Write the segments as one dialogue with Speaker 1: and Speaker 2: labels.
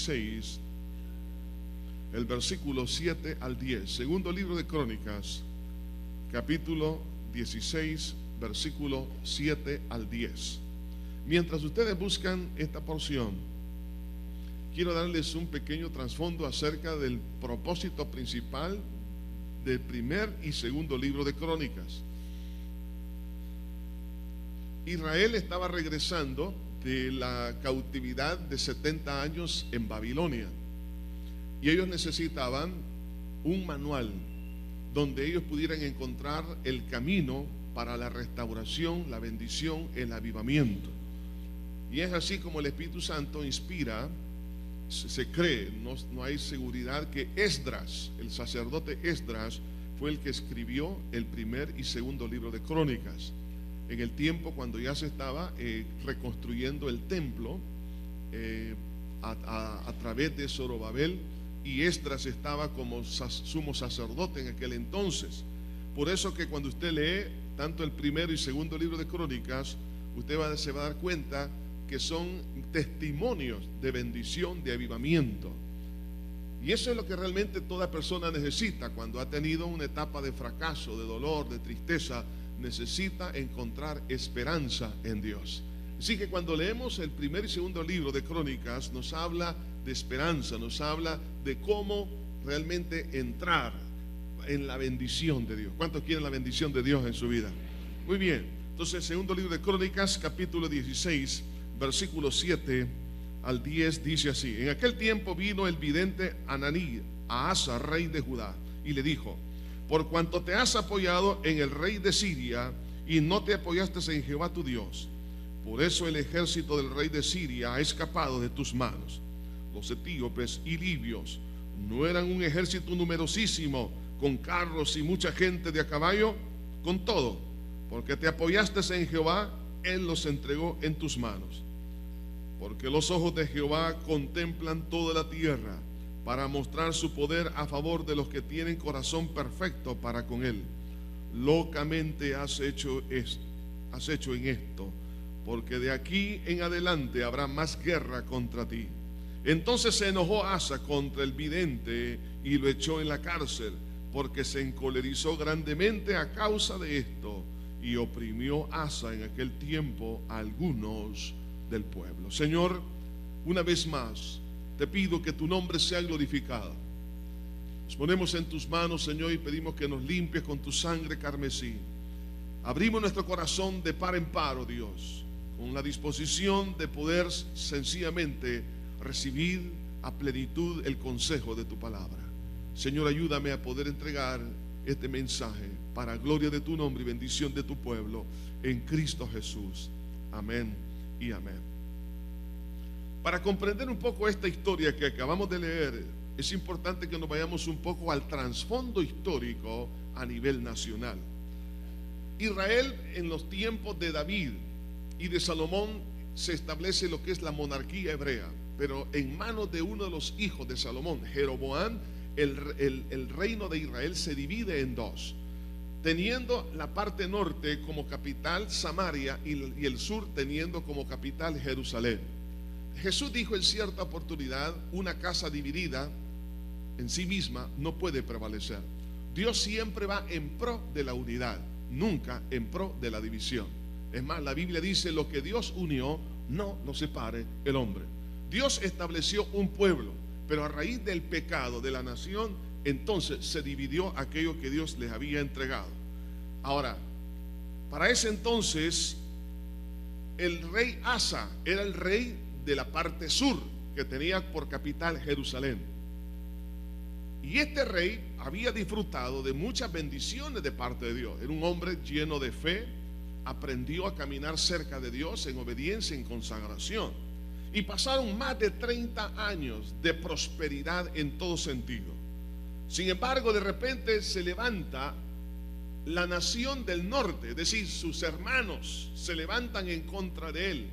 Speaker 1: 16, el versículo 7 al 10. Segundo libro de Crónicas, capítulo 16, versículo 7 al 10. Mientras ustedes buscan esta porción, quiero darles un pequeño trasfondo acerca del propósito principal del primer y segundo libro de Crónicas. Israel estaba regresando de la cautividad de 70 años en Babilonia, y ellos necesitaban un manual donde ellos pudieran encontrar el camino para la restauración, la bendición, el avivamiento. Y es así como el Espíritu Santo inspira, se cree, no hay seguridad, que Esdras, el sacerdote Esdras, fue el que escribió el primer y segundo libro de Crónicas, en el tiempo cuando ya se estaba reconstruyendo el templo a través de Zorobabel, y Esdras estaba como sumo sacerdote en aquel entonces. Por eso que cuando usted lee tanto el primero y segundo libro de Crónicas, usted se va a dar cuenta que son testimonios de bendición, de avivamiento. Y eso es lo que realmente toda persona necesita cuando ha tenido una etapa de fracaso, de dolor, de tristeza. Necesita encontrar esperanza en Dios. Así que cuando leemos el primer y segundo libro de Crónicas, nos habla de esperanza, nos habla de cómo realmente entrar en la bendición de Dios. ¿Cuántos quieren la bendición de Dios en su vida? Muy bien. Entonces, segundo libro de Crónicas, capítulo 16, versículo 7 al 10, dice así: en aquel tiempo vino el vidente Ananí a Asa, rey de Judá, y le dijo: por cuanto te has apoyado en el rey de Siria y no te apoyaste en Jehová tu Dios, por eso el ejército del rey de Siria ha escapado de tus manos. Los etíopes y libios no eran un ejército numerosísimo, con carros y mucha gente de a caballo. Con todo, porque te apoyaste en Jehová, él los entregó en tus manos. Porque los ojos de Jehová contemplan toda la tierra, para mostrar su poder a favor de los que tienen corazón perfecto para con él. Locamente has hecho en esto, porque de aquí en adelante habrá más guerra contra ti. Entonces se enojó Asa contra el vidente y lo echó en la cárcel, porque se encolerizó grandemente a causa de esto, y oprimió Asa en aquel tiempo a algunos del pueblo. Señor, una vez más te pido que tu nombre sea glorificado. Nos ponemos en tus manos, Señor, y pedimos que nos limpies con tu sangre carmesí. Abrimos nuestro corazón de par en par, oh Dios, con la disposición de poder sencillamente recibir a plenitud el consejo de tu palabra. Señor, ayúdame a poder entregar este mensaje para gloria de tu nombre y bendición de tu pueblo, en Cristo Jesús. Amén y amén. Para comprender un poco esta historia que acabamos de leer, es importante que nos vayamos un poco al trasfondo histórico a nivel nacional. Israel, en los tiempos de David y de Salomón, se establece lo que es la monarquía hebrea, pero en manos de uno de los hijos de Salomón, Jeroboam, el reino de Israel se divide en dos, teniendo la parte norte como capital Samaria y el sur teniendo como capital Jerusalén. Jesús dijo en cierta oportunidad: una casa dividida en sí misma no puede prevalecer. Dios siempre va en pro de la unidad, nunca en pro de la división. Es más, la Biblia dice: lo que Dios unió, no lo separe el hombre. Dios estableció un pueblo, pero a raíz del pecado de la nación, entonces se dividió aquello que Dios les había entregado. Ahora, para ese entonces, el rey Asa era el rey de la parte sur, que tenía por capital Jerusalén. Y este rey había disfrutado de muchas bendiciones de parte de Dios. Era un hombre lleno de fe, aprendió a caminar cerca de Dios en obediencia, en consagración. Y pasaron más de 30 años de prosperidad en todo sentido. Sin embargo, de repente se levanta la nación del norte, es decir, sus hermanos se levantan en contra de él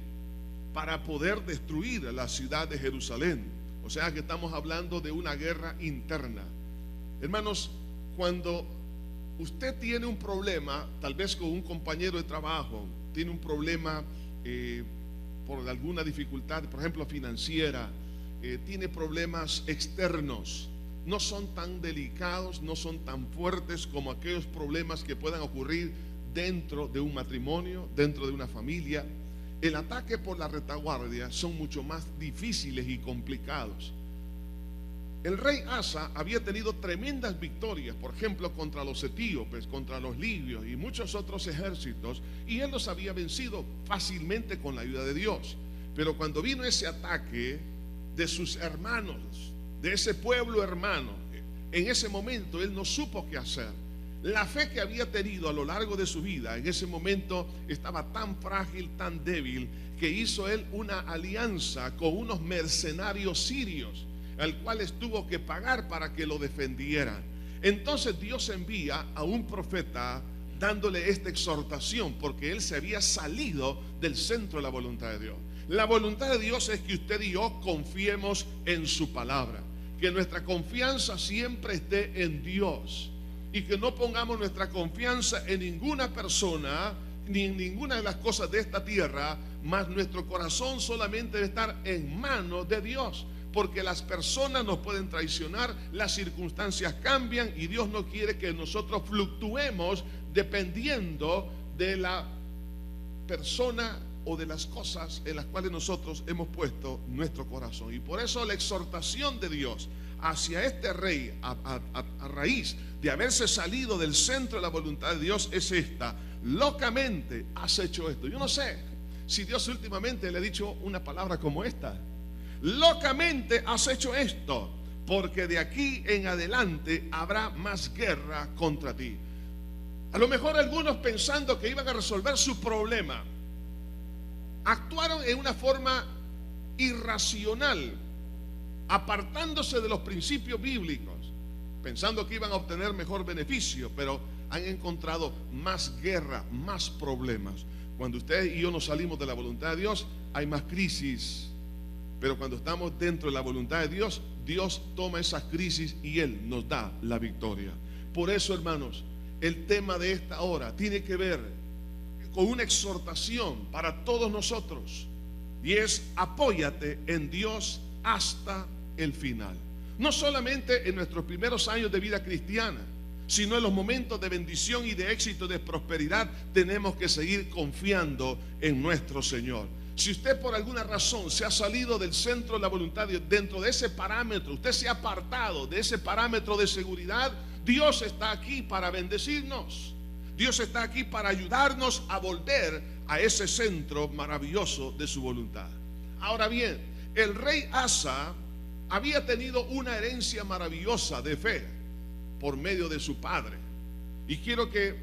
Speaker 1: para poder destruir la ciudad de Jerusalén. O sea que estamos hablando de una guerra interna. Hermanos, cuando usted tiene un problema, tal vez con un compañero de trabajo, tiene un problema por alguna dificultad, por ejemplo financiera, tiene problemas externos. No son tan delicados, no son tan fuertes como aquellos problemas que puedan ocurrir dentro de un matrimonio, dentro de una familia. El ataque por la retaguardia son mucho más difíciles y complicados. El rey Asa había tenido tremendas victorias, por ejemplo, contra los etíopes, contra los libios y muchos otros ejércitos, y él los había vencido fácilmente con la ayuda de Dios. Pero cuando vino ese ataque de sus hermanos, de ese pueblo hermano, en ese momento él no supo qué hacer. La fe que había tenido a lo largo de su vida en ese momento estaba tan frágil, tan débil, que hizo él una alianza con unos mercenarios sirios, al cual tuvo que pagar para que lo defendieran. Entonces Dios envía a un profeta dándole esta exhortación, porque él se había salido del centro de la voluntad de Dios. La voluntad de Dios es que usted y yo confiemos en su palabra, que nuestra confianza siempre esté en Dios, y que no pongamos nuestra confianza en ninguna persona ni en ninguna de las cosas de esta tierra, mas nuestro corazón solamente debe estar en manos de Dios, porque las personas nos pueden traicionar, las circunstancias cambian, y Dios no quiere que nosotros fluctuemos dependiendo de la persona o de las cosas en las cuales nosotros hemos puesto nuestro corazón. Y por eso la exhortación de Dios hacia este rey, a raíz de haberse salido del centro de la voluntad de Dios, es esta: locamente has hecho esto. Yo no sé si Dios últimamente le ha dicho una palabra como esta: locamente has hecho esto, porque de aquí en adelante habrá más guerra contra ti. A lo mejor algunos, pensando que iban a resolver su problema, actuaron en una forma irracional, apartándose de los principios bíblicos, pensando que iban a obtener mejor beneficio, pero han encontrado más guerra, más problemas. Cuando usted y yo nos salimos de la voluntad de Dios, hay más crisis. Pero cuando estamos dentro de la voluntad de Dios, Dios toma esas crisis y Él nos da la victoria. Por eso, hermanos, el tema de esta hora tiene que ver con una exhortación para todos nosotros, y es: apóyate en Dios hasta el final. No solamente en nuestros primeros años de vida cristiana, sino en los momentos de bendición y de éxito, de prosperidad, tenemos que seguir confiando en nuestro Señor. Si usted por alguna razón se ha salido del centro de la voluntad de Dios, dentro de ese parámetro, usted se ha apartado de ese parámetro de seguridad, Dios está aquí para bendecirnos. Dios está aquí para ayudarnos a volver a ese centro maravilloso de su voluntad. Ahora bien, el rey Asa había tenido una herencia maravillosa de fe por medio de su padre. Y quiero que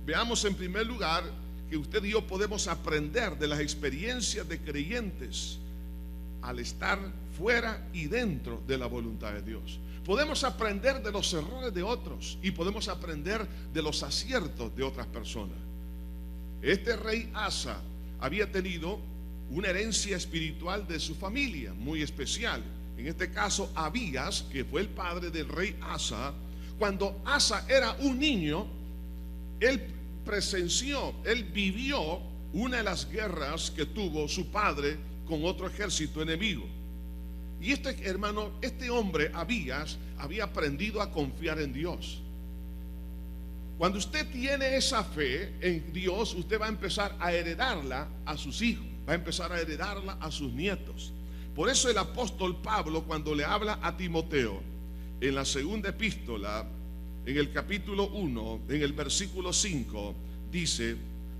Speaker 1: veamos en primer lugar que usted y yo podemos aprender de las experiencias de creyentes al estar fuera y dentro de la voluntad de Dios. Podemos aprender de los errores de otros y podemos aprender de los aciertos de otras personas. Este rey Asa había tenido una herencia espiritual de su familia muy especial. En este caso, Abías, que fue el padre del rey Asa, cuando Asa era un niño, él presenció, él vivió una de las guerras que tuvo su padre con otro ejército enemigo. Y este hombre, Abías, había aprendido a confiar en Dios. Cuando usted tiene esa fe en Dios, usted va a empezar a heredarla a sus hijos, va a empezar a heredarla a sus nietos. Por eso el apóstol Pablo, cuando le habla a Timoteo, en la segunda epístola, en el capítulo 1, en el versículo 5, dice: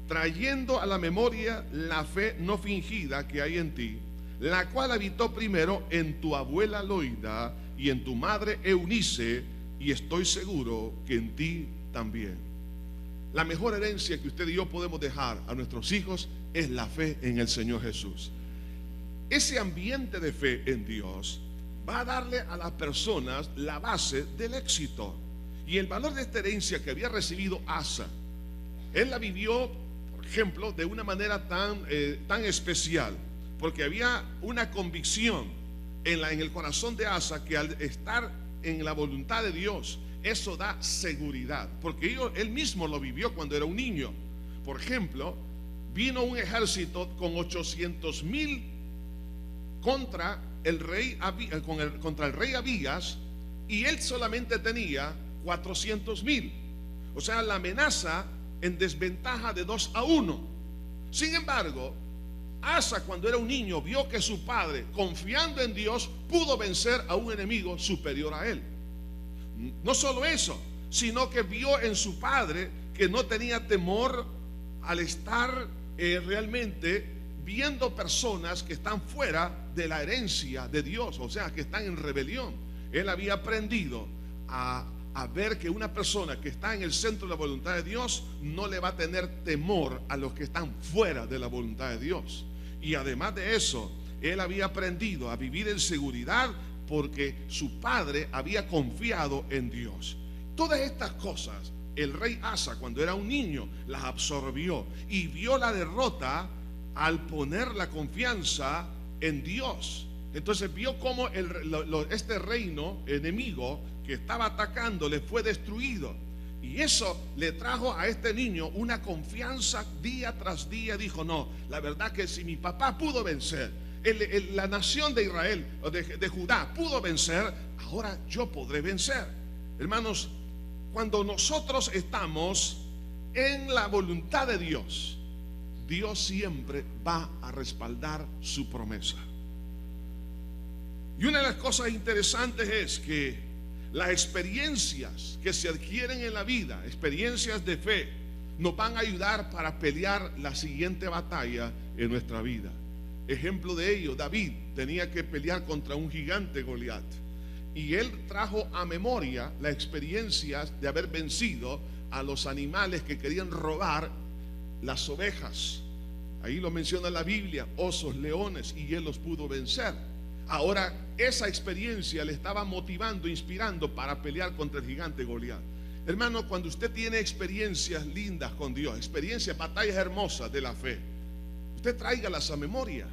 Speaker 1: trayendo a la memoria la fe no fingida que hay en ti, la cual habitó primero en tu abuela Loida y en tu madre Eunice, y estoy seguro que en ti también. La mejor herencia que usted y yo podemos dejar a nuestros hijos es la fe en el Señor Jesús. Ese ambiente de fe en Dios va a darle a las personas la base del éxito. Y el valor de esta herencia que había recibido Asa, él la vivió, por ejemplo, de una manera tan especial, porque había una convicción en el corazón de Asa que al estar en la voluntad de Dios, eso da seguridad, porque él mismo lo vivió cuando era un niño. Por ejemplo, vino un ejército con 800,000 contra contra el rey Abías, y él solamente tenía 400,000. O sea, la amenaza en desventaja de 2-1. Sin embargo, Asa, cuando era un niño, vio que su padre, confiando en Dios, pudo vencer a un enemigo superior a él. No solo eso, sino que vio en su padre que no tenía temor al estar realmente viendo personas que están fuera de la herencia de Dios, o sea, que están en rebelión. Él había aprendido a ver que una persona que está en el centro de la voluntad de Dios no le va a tener temor a los que están fuera de la voluntad de Dios. Y además de eso, él había aprendido a vivir en seguridad porque su padre había confiado en Dios. Todas estas cosas el rey Asa, cuando era un niño, las absorbió y vio la derrota al poner la confianza en Dios. Entonces vio cómo este reino enemigo que estaba atacando le fue destruido, y eso le trajo a este niño una confianza día tras día. Dijo: no, la verdad que si mi papá pudo vencer, la nación de Israel, de Judá pudo vencer, ahora yo podré vencer. Hermanos, cuando nosotros estamos en la voluntad de Dios, Dios siempre va a respaldar su promesa. Y una de las cosas interesantes es que las experiencias que se adquieren en la vida, experiencias de fe, nos van a ayudar para pelear la siguiente batalla en nuestra vida. Ejemplo de ello, David tenía que pelear contra un gigante, Goliat, y él trajo a memoria las experiencias de haber vencido a los animales que querían robar las ovejas. Ahí lo menciona la Biblia: osos, leones, y él los pudo vencer. Ahora esa experiencia le estaba motivando, inspirando para pelear contra el gigante Goliat. Hermano, cuando usted tiene experiencias lindas con Dios, experiencias, batallas hermosas de la fe, usted tráigalas a memoria.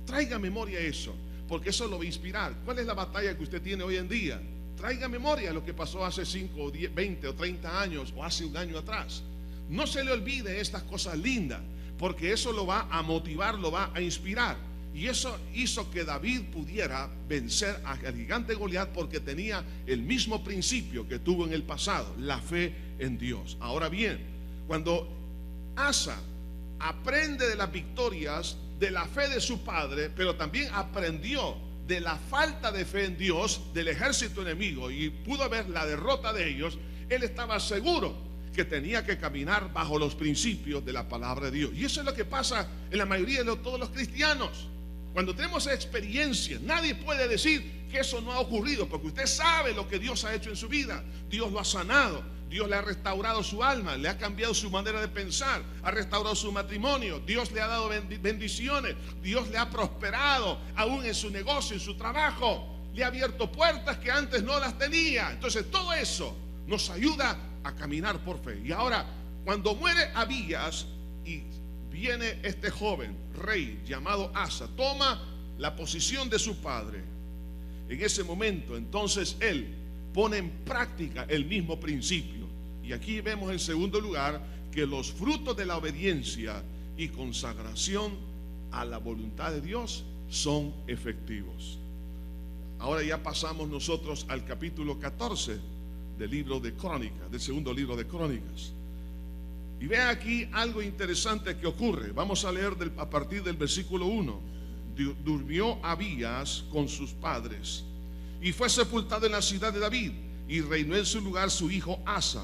Speaker 1: Traiga a memoria eso, porque eso lo va a inspirar. ¿Cuál es la batalla que usted tiene hoy en día? Traiga a memoria lo que pasó hace 5, 10, 20 o 30 años, o hace un año atrás. No se le olvide estas cosas lindas, porque eso lo va a motivar, lo va a inspirar. Y eso hizo que David pudiera vencer al gigante Goliat, porque tenía el mismo principio que tuvo en el pasado: la fe en Dios. Ahora bien, cuando Asa aprende de las victorias de la fe de su padre, pero también aprendió de la falta de fe en Dios del ejército enemigo, y pudo ver la derrota de ellos, él estaba seguro que tenía que caminar bajo los principios de la palabra de Dios. Y eso es lo que pasa en la mayoría de todos los cristianos. Cuando tenemos experiencia, nadie puede decir que eso no ha ocurrido, porque usted sabe lo que Dios ha hecho en su vida. Dios lo ha sanado, Dios le ha restaurado su alma, le ha cambiado su manera de pensar, ha restaurado su matrimonio, Dios le ha dado bendiciones, Dios le ha prosperado aún en su negocio, en su trabajo, le ha abierto puertas que antes no las tenía. Entonces todo eso nos ayuda a caminar por fe. Y ahora, cuando muere Abías y viene este joven rey llamado Asa, toma la posición de su padre, en ese momento entonces él pone en práctica el mismo principio. Y aquí vemos en segundo lugar que los frutos de la obediencia y consagración a la voluntad de Dios son efectivos. Ahora ya pasamos nosotros al capítulo 14 del libro de Crónicas, del segundo libro de Crónicas. Y vean aquí algo interesante que ocurre. Vamos a leer a partir del versículo 1. Durmió Abías con sus padres y fue sepultado en la ciudad de David, y reinó en su lugar su hijo Asa,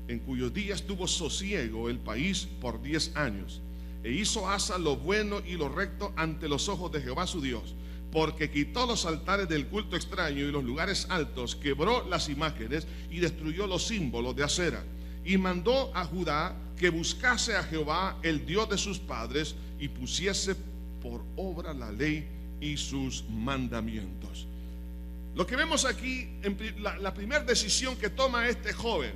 Speaker 1: en cuyos días tuvo sosiego el país por 10 años. E hizo Asa lo bueno y lo recto ante los ojos de Jehová su Dios, porque quitó los altares del culto extraño y los lugares altos, quebró las imágenes y destruyó los símbolos de acera. Y mandó a Judá que buscase a Jehová, el Dios de sus padres, y pusiese por obra la ley y sus mandamientos. Lo que vemos aquí, la primera decisión que toma este joven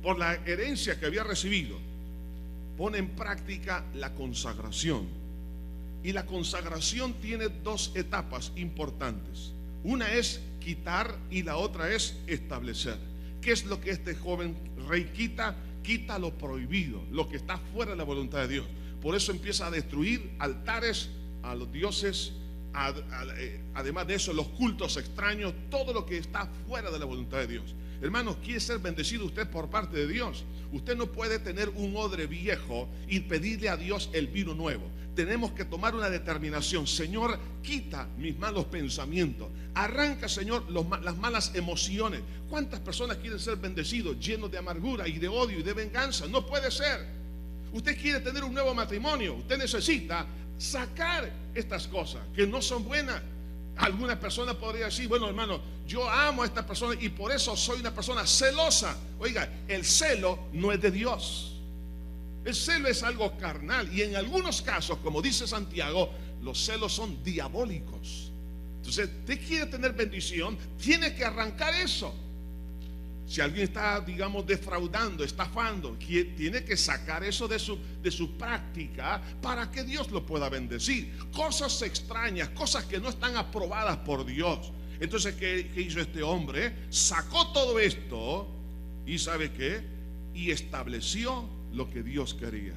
Speaker 1: por la herencia que había recibido, pone en práctica la consagración. Y la consagración tiene dos etapas importantes. Una es quitar y la otra es establecer. ¿Qué es lo que este joven rey quita? Quita lo prohibido, lo que está fuera de la voluntad de Dios. Por eso empieza a destruir altares a los dioses Además de eso, los cultos extraños, todo lo que está fuera de la voluntad de Dios. Hermanos, quiere ser bendecido usted por parte de Dios. Usted no puede tener un odre viejo y pedirle a Dios el vino nuevo. Tenemos que tomar una determinación. Señor, quita mis malos pensamientos. Arranca, Señor, las malas emociones. ¿Cuántas personas quieren ser bendecidos llenos de amargura y de odio y de venganza? No puede ser. Usted quiere tener un nuevo matrimonio. Usted necesita sacar estas cosas que no son buenas. Algunas personas podrían decir, bueno, hermano, yo amo a esta persona y por eso soy una persona celosa. Oiga, el celo no es de Dios. El celo es algo carnal y en algunos casos, como dice Santiago, los celos son diabólicos. Entonces, usted quiere tener bendición, tiene que arrancar eso. Si alguien está, digamos, defraudando, estafando, tiene que sacar eso de su práctica para que Dios lo pueda bendecir. Cosas extrañas, cosas que no están aprobadas por Dios. Entonces, ¿qué hizo este hombre? Sacó todo esto y ¿sabe qué? Y estableció lo que Dios quería.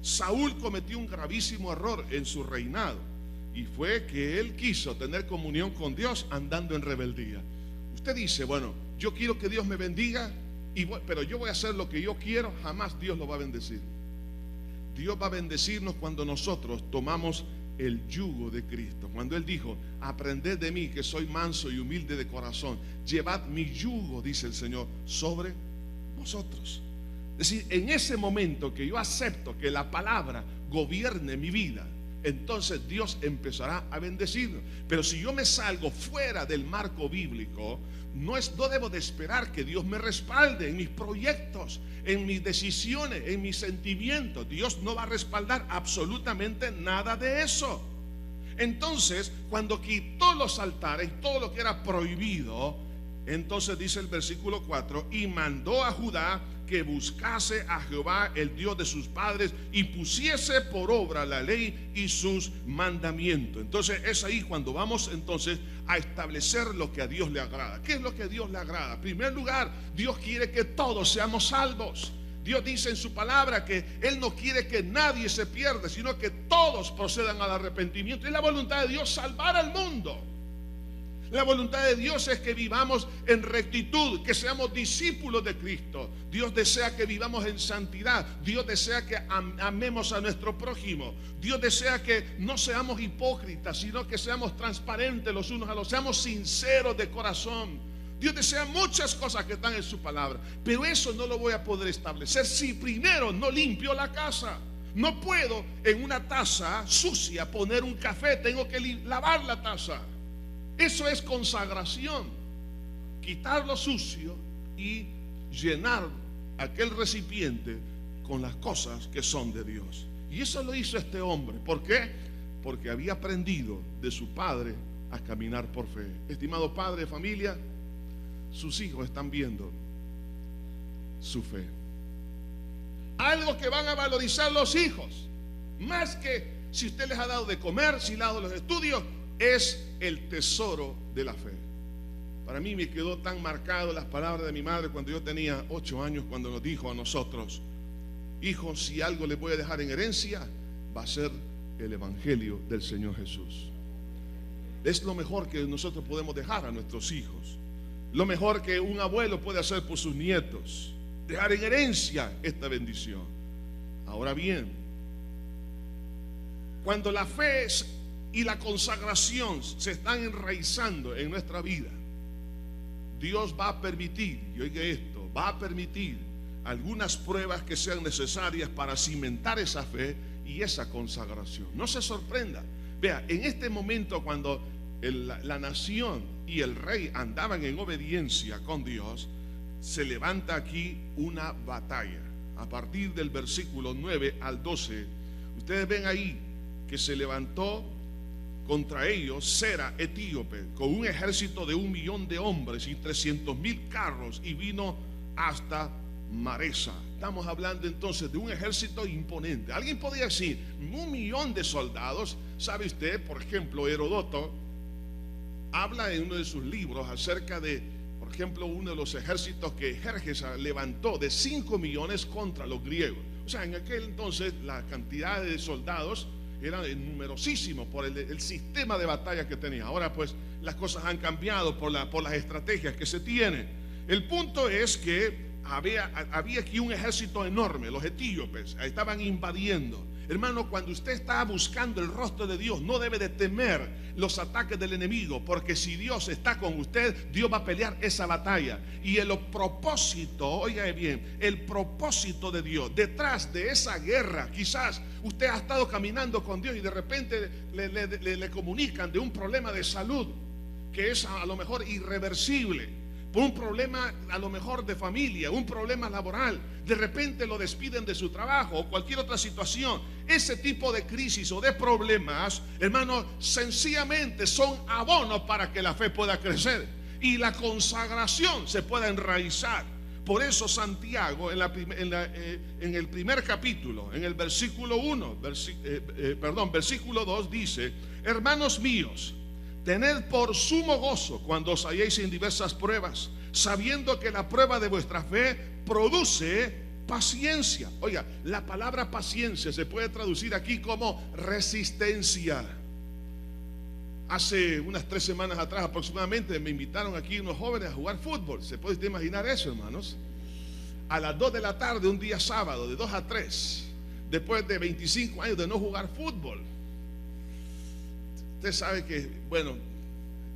Speaker 1: Saúl cometió un gravísimo error en su reinado y fue que él quiso tener comunión con Dios andando en rebeldía. Usted dice, bueno, yo quiero que Dios me bendiga, pero yo voy a hacer lo que yo quiero. Jamás Dios lo va a bendecir. Dios va a bendecirnos cuando nosotros tomamos el yugo de Cristo. Cuando Él dijo, aprended de mí que soy manso y humilde de corazón, llevad mi yugo, dice el Señor, sobre vosotros. Es decir, en ese momento que yo acepto que la palabra gobierne mi vida, entonces Dios empezará a bendecirnos. Pero si yo me salgo fuera del marco bíblico, no debo de esperar que Dios me respalde en mis proyectos, en mis decisiones, en mis sentimientos. Dios no va a respaldar absolutamente nada de eso. Entonces, cuando quitó los altares, todo lo que era prohibido, entonces dice el versículo 4, y mandó a Judá que buscase a Jehová, el Dios de sus padres, y pusiese por obra la ley y sus mandamientos. Entonces es ahí cuando vamos entonces a establecer lo que a Dios le agrada. ¿Qué es lo que a Dios le agrada? En primer lugar, Dios quiere que todos seamos salvos. Dios dice en su palabra que Él no quiere que nadie se pierda, sino que todos procedan al arrepentimiento. Es la voluntad de Dios salvar al mundo. La voluntad de Dios es que vivamos en rectitud, que seamos discípulos de Cristo. Dios desea que vivamos en santidad. Dios desea que amemos a nuestro prójimo. Dios desea que no seamos hipócritas, sino que seamos transparentes los unos a los otros, seamos sinceros de corazón. Dios desea muchas cosas que están en su palabra, pero eso no lo voy a poder establecer si primero no limpio la casa. No puedo en una taza sucia poner un café, tengo que lavar la taza. Eso es consagración, quitar lo sucio y llenar aquel recipiente con las cosas que son de Dios. Y eso lo hizo este hombre. ¿Por qué? Porque había aprendido de su padre a caminar por fe. Estimado padre, familia, sus hijos están viendo su fe. Algo que van a valorizar los hijos, más que si usted les ha dado de comer, si les ha dado los estudios, es el tesoro de la fe. Para mí me quedó tan marcado las palabras de mi madre cuando yo tenía 8 años, cuando nos dijo a nosotros: hijos, si algo les voy a dejar en herencia, va a ser el evangelio del Señor Jesús. Es lo mejor que nosotros podemos dejar a nuestros hijos, lo mejor que un abuelo puede hacer por sus nietos, dejar en herencia esta bendición. Ahora bien, cuando la fe y la consagración se están enraizando en nuestra vida, Dios va a permitir, y oiga esto, va a permitir algunas pruebas que sean necesarias para cimentar esa fe y esa consagración. No se sorprenda. Vea, en este momento cuando la nación y el rey andaban en obediencia con Dios, se levanta aquí una batalla. A partir del versículo 9 al 12, ustedes ven ahí que se levantó contra ellos Sera etíope con un ejército de 1.000.000 de hombres y 300.000 carros, y vino hasta Maresa. Estamos hablando entonces de un ejército imponente. Alguien podría decir 1.000.000 de soldados. ¿Sabe usted? Por ejemplo, Herodoto habla en uno de sus libros acerca de, por ejemplo, uno de los ejércitos que Jerjes levantó de 5 millones contra los griegos. O sea, en aquel entonces la cantidad de soldados era numerosísimo por el sistema de batalla que tenía. Ahora pues las cosas han cambiado por las estrategias que se tienen. El punto es que había aquí un ejército enorme, los etíopes, estaban invadiendo. Hermano, cuando usted está buscando el rostro de Dios, no debe de temer los ataques del enemigo, porque si Dios está con usted, Dios va a pelear esa batalla. Y el propósito, oiga bien, el propósito de Dios detrás de esa guerra, quizás usted ha estado caminando con Dios y de repente le comunican de un problema de salud que es a lo mejor irreversible, por un problema a lo mejor de familia, un problema laboral, de repente lo despiden de su trabajo o cualquier otra situación. Ese tipo de crisis o de problemas, hermano, sencillamente son abonos para que la fe pueda crecer y la consagración se pueda enraizar. Por eso Santiago en el primer capítulo, en el versículo 1, versículo 2 dice: hermanos míos, tened por sumo gozo cuando os halléis en diversas pruebas, sabiendo que la prueba de vuestra fe produce paciencia. Oiga, la palabra paciencia se puede traducir aquí como resistencia. Hace unas 3 semanas atrás aproximadamente me invitaron aquí unos jóvenes a jugar fútbol. ¿Se puede usted imaginar eso, hermanos? A las 2 de la tarde, un día sábado, de 2 a 3, después de 25 años de no jugar fútbol. Usted sabe que, bueno,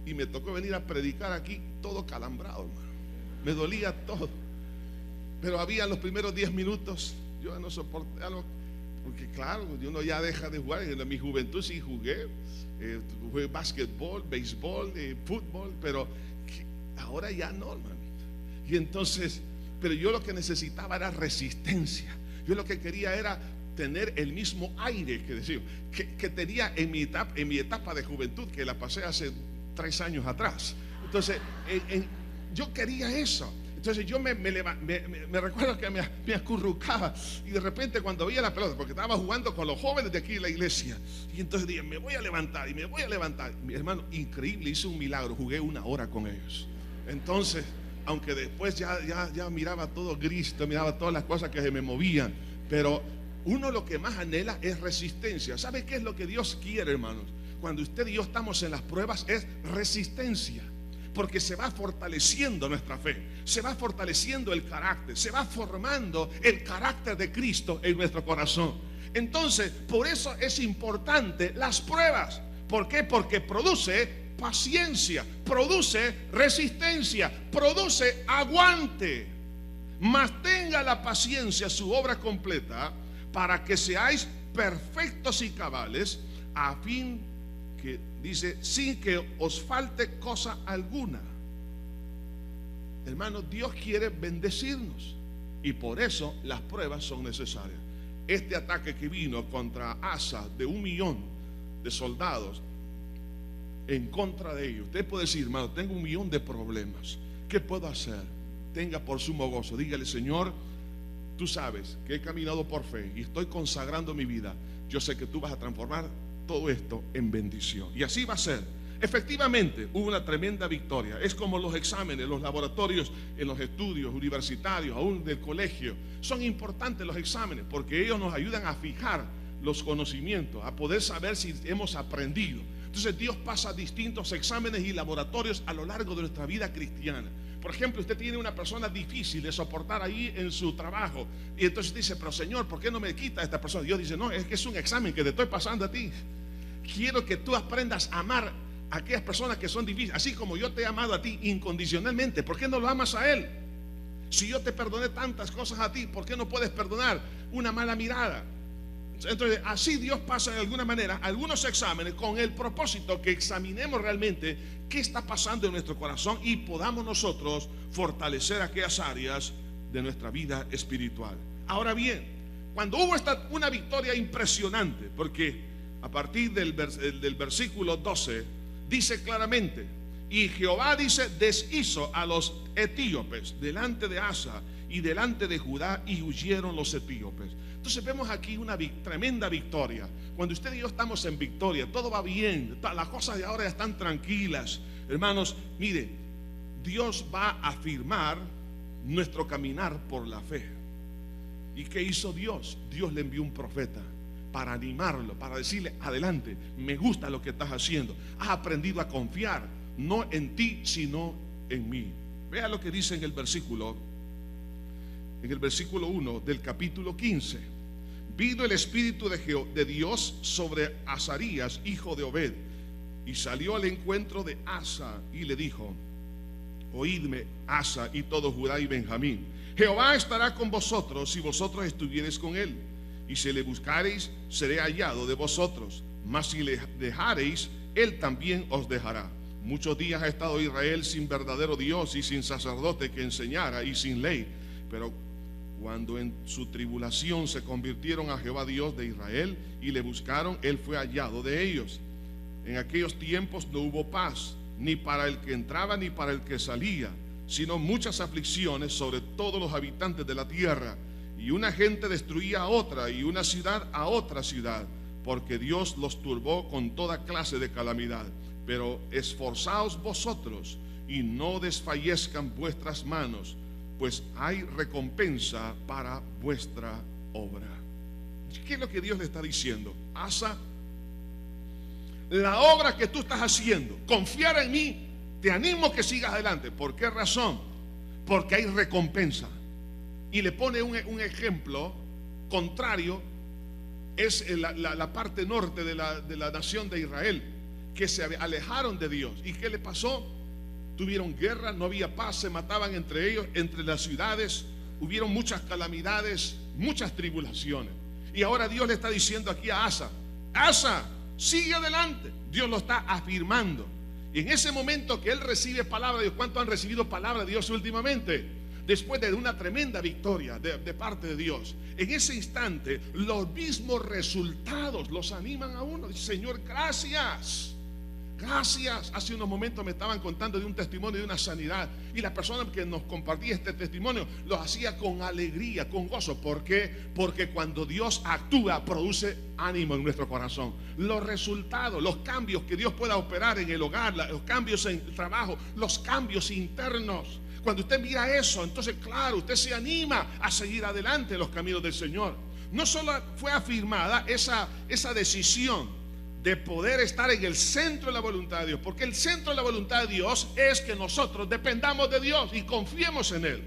Speaker 1: y me tocó venir a predicar aquí todo calambrado, hermano. Me dolía todo. Pero había los primeros 10 minutos, yo no soporté algo, porque claro, uno ya deja de jugar. En mi juventud sí jugué básquetbol, béisbol, fútbol, pero ahora ya no, hermano. Y entonces, pero yo lo que necesitaba era resistencia. Yo lo que quería era tener el mismo aire que tenía en mi etapa de juventud, que la pasé hace 3 años atrás. Entonces yo quería eso. Entonces yo me recuerdo que me acurrucaba y de repente cuando veía la pelota, porque estaba jugando con los jóvenes de aquí en la iglesia, y entonces dije, me voy a levantar y me voy a levantar. Mi hermano, increíble, hice un milagro, jugué 1 hora con ellos. Entonces, aunque después ya miraba todo gris, miraba todas las cosas que se me movían, pero uno lo que más anhela es resistencia. ¿Sabe qué es lo que Dios quiere, hermanos? Cuando usted y yo estamos en las pruebas es resistencia, porque se va fortaleciendo nuestra fe, se va fortaleciendo el carácter, se va formando el carácter de Cristo en nuestro corazón. Entonces, por eso es importante las pruebas. ¿Por qué? Porque produce paciencia, produce resistencia, produce aguante. Mas tenga la paciencia su obra completa, para que seáis perfectos y cabales, a fin que, dice, sin que os falte cosa alguna. Hermano, Dios quiere bendecirnos y por eso las pruebas son necesarias. Este ataque que vino contra Asa de 1 millón de soldados en contra de ellos, usted puede decir, hermano, tengo 1 millón de problemas, ¿qué puedo hacer? Tenga por sumo gozo, dígale: Señor, tú sabes que he caminado por fe y estoy consagrando mi vida. Yo sé que tú vas a transformar todo esto en bendición. Y así va a ser. Efectivamente, hubo una tremenda victoria. Es como los exámenes, los laboratorios en los estudios universitarios, aún del colegio. Son importantes los exámenes porque ellos nos ayudan a fijar los conocimientos, a poder saber si hemos aprendido. Entonces Dios pasa distintos exámenes y laboratorios a lo largo de nuestra vida cristiana. Por ejemplo, usted tiene una persona difícil de soportar ahí en su trabajo y entonces dice: pero Señor, ¿por qué no me quita a esta persona? Dios dice: no, es que es un examen que te estoy pasando a ti. Quiero que tú aprendas a amar a aquellas personas que son difíciles, así como yo te he amado a ti incondicionalmente. ¿Por qué no lo amas a Él? Si yo te perdoné tantas cosas a ti, ¿por qué no puedes perdonar una mala mirada? Entonces, así Dios pasa de alguna manera algunos exámenes con el propósito que examinemos realmente qué está pasando en nuestro corazón y podamos nosotros fortalecer aquellas áreas de nuestra vida espiritual. Ahora bien, cuando hubo una victoria impresionante, porque a partir del versículo 12 dice claramente: y Jehová, dice, deshizo a los etíopes delante de Asa y delante de Judá, y huyeron los etíopes. Entonces vemos aquí una tremenda victoria. Cuando usted y yo estamos en victoria, todo va bien, las cosas de ahora ya están tranquilas. Hermanos, mire, Dios va a afirmar nuestro caminar por la fe. ¿Y qué hizo Dios? Dios le envió un profeta para animarlo, para decirle: adelante, me gusta lo que estás haciendo. Has aprendido a confiar, no en ti, sino en mí. Vea lo que dice en el versículo 1 del capítulo 15. Vino el Espíritu de Dios sobre Azarías, hijo de Obed, y salió al encuentro de Asa y le dijo: oídme, Asa y todo Judá y Benjamín, Jehová estará con vosotros si vosotros estuviereis con él, y si le buscareis, seré hallado de vosotros, mas si le dejareis, él también os dejará. Muchos días ha estado Israel sin verdadero Dios y sin sacerdote que enseñara y sin ley, pero cuando en su tribulación se convirtieron a Jehová Dios de Israel y le buscaron, él fue hallado de ellos. En aquellos tiempos no hubo paz, ni para el que entraba ni para el que salía, sino muchas aflicciones sobre todos los habitantes de la tierra, y una gente destruía a otra y una ciudad a otra ciudad, porque Dios los turbó con toda clase de calamidad. Pero esforzaos vosotros y no desfallezcan vuestras manos, pues hay recompensa para vuestra obra. ¿Qué es lo que Dios le está diciendo? Asa, la obra que tú estás haciendo, confiar en mí, te animo que sigas adelante. ¿Por qué razón? Porque hay recompensa. Y le pone un ejemplo contrario. Es la parte norte de la nación de Israel, que se alejaron de Dios. ¿Y qué le pasó? Tuvieron guerra, no había paz, se mataban entre ellos, entre las ciudades, hubieron muchas calamidades, muchas tribulaciones. Y ahora Dios le está diciendo aquí a Asa: Asa, sigue adelante. Dios lo está afirmando. Y en ese momento que él recibe palabra de Dios, ¿cuántos han recibido palabra de Dios últimamente? Después de una tremenda victoria de parte de Dios, en ese instante los mismos resultados los animan a uno. Dice: Señor, gracias. Gracias. Hace unos momentos me estaban contando de un testimonio de una sanidad, y la persona que nos compartía este testimonio lo hacía con alegría, con gozo. ¿Por qué? Porque cuando Dios actúa, produce ánimo en nuestro corazón. Los resultados, los cambios que Dios pueda operar en el hogar, los cambios en el trabajo, los cambios internos. Cuando usted mira eso, entonces claro, usted se anima a seguir adelante en los caminos del Señor. No solo fue afirmada esa decisión de poder estar en el centro de la voluntad de Dios, porque el centro de la voluntad de Dios es que nosotros dependamos de Dios y confiemos en Él.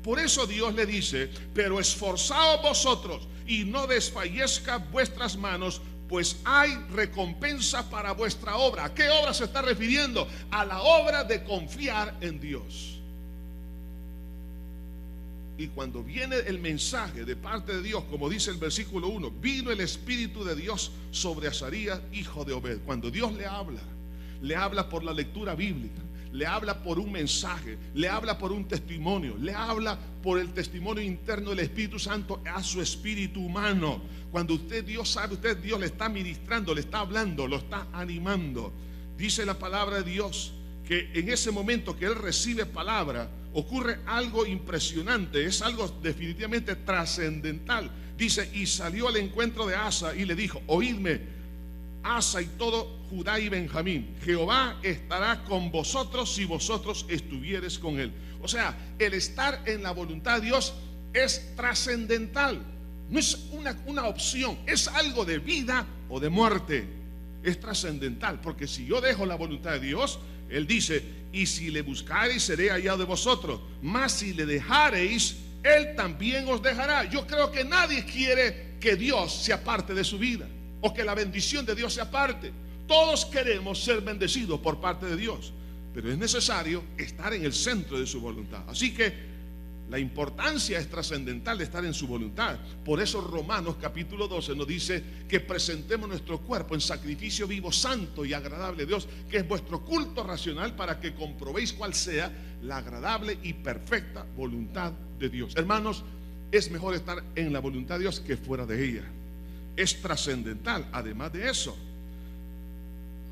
Speaker 1: Por eso Dios le dice: pero esforzaos vosotros y no desfallezca vuestras manos, pues hay recompensa para vuestra obra. ¿A qué obra se está refiriendo? A la obra de confiar en Dios. Y cuando viene el mensaje de parte de Dios, como dice el versículo 1, vino el Espíritu de Dios sobre Azarías, hijo de Obed. Cuando Dios le habla por la lectura bíblica, le habla por un mensaje, le habla por un testimonio, le habla por el testimonio interno del Espíritu Santo a su espíritu humano. Cuando Dios le está ministrando, le está hablando, lo está animando. Dice la palabra de Dios que en ese momento que él recibe palabra, ocurre algo impresionante, es algo definitivamente trascendental. Dice: y salió al encuentro de Asa y le dijo: oídme, Asa y todo Judá y Benjamín, Jehová estará con vosotros si vosotros estuvieres con él. O sea, el estar en la voluntad de Dios es trascendental. No es una opción, es algo de vida o de muerte. Es trascendental, porque si yo dejo la voluntad de Dios, Él dice: y si le buscareis, seré hallado de vosotros, mas si le dejareis, Él también os dejará. Yo creo que nadie quiere que Dios se aparte de su vida, o que la bendición de Dios se aparte. Todos queremos ser bendecidos por parte de Dios, pero es necesario estar en el centro de su voluntad. Así que la importancia es trascendental de estar en su voluntad. Por eso Romanos capítulo 12 nos dice que presentemos nuestro cuerpo en sacrificio vivo, santo y agradable a Dios, que es vuestro culto racional, para que comprobéis cuál sea la agradable y perfecta voluntad de Dios. Hermanos, es mejor estar en la voluntad de Dios que fuera de ella. Es trascendental. Además de eso,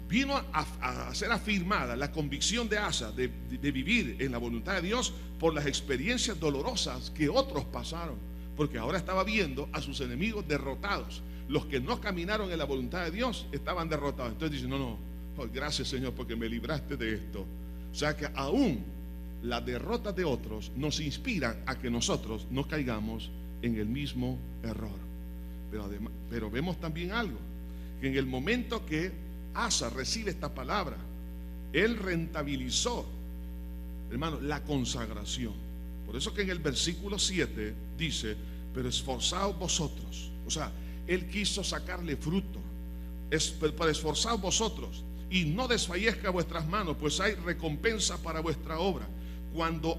Speaker 1: vino a ser afirmada la convicción de Asa de vivir en la voluntad de Dios por las experiencias dolorosas que otros pasaron, porque ahora estaba viendo a sus enemigos derrotados. Los que no caminaron en la voluntad de Dios estaban derrotados. Entonces dice: no, gracias Señor porque me libraste de esto. O sea que aún las derrotas de otros nos inspiran a que nosotros no caigamos en el mismo error. Pero vemos también algo, que en el momento que Asa recibe esta palabra, él rentabilizó, hermano, la consagración. Por eso que en el versículo 7 dice: pero esforzaos vosotros. O sea, él quiso sacarle fruto. Para esforzaos vosotros y no desfallezca vuestras manos, pues hay recompensa para vuestra obra. Cuando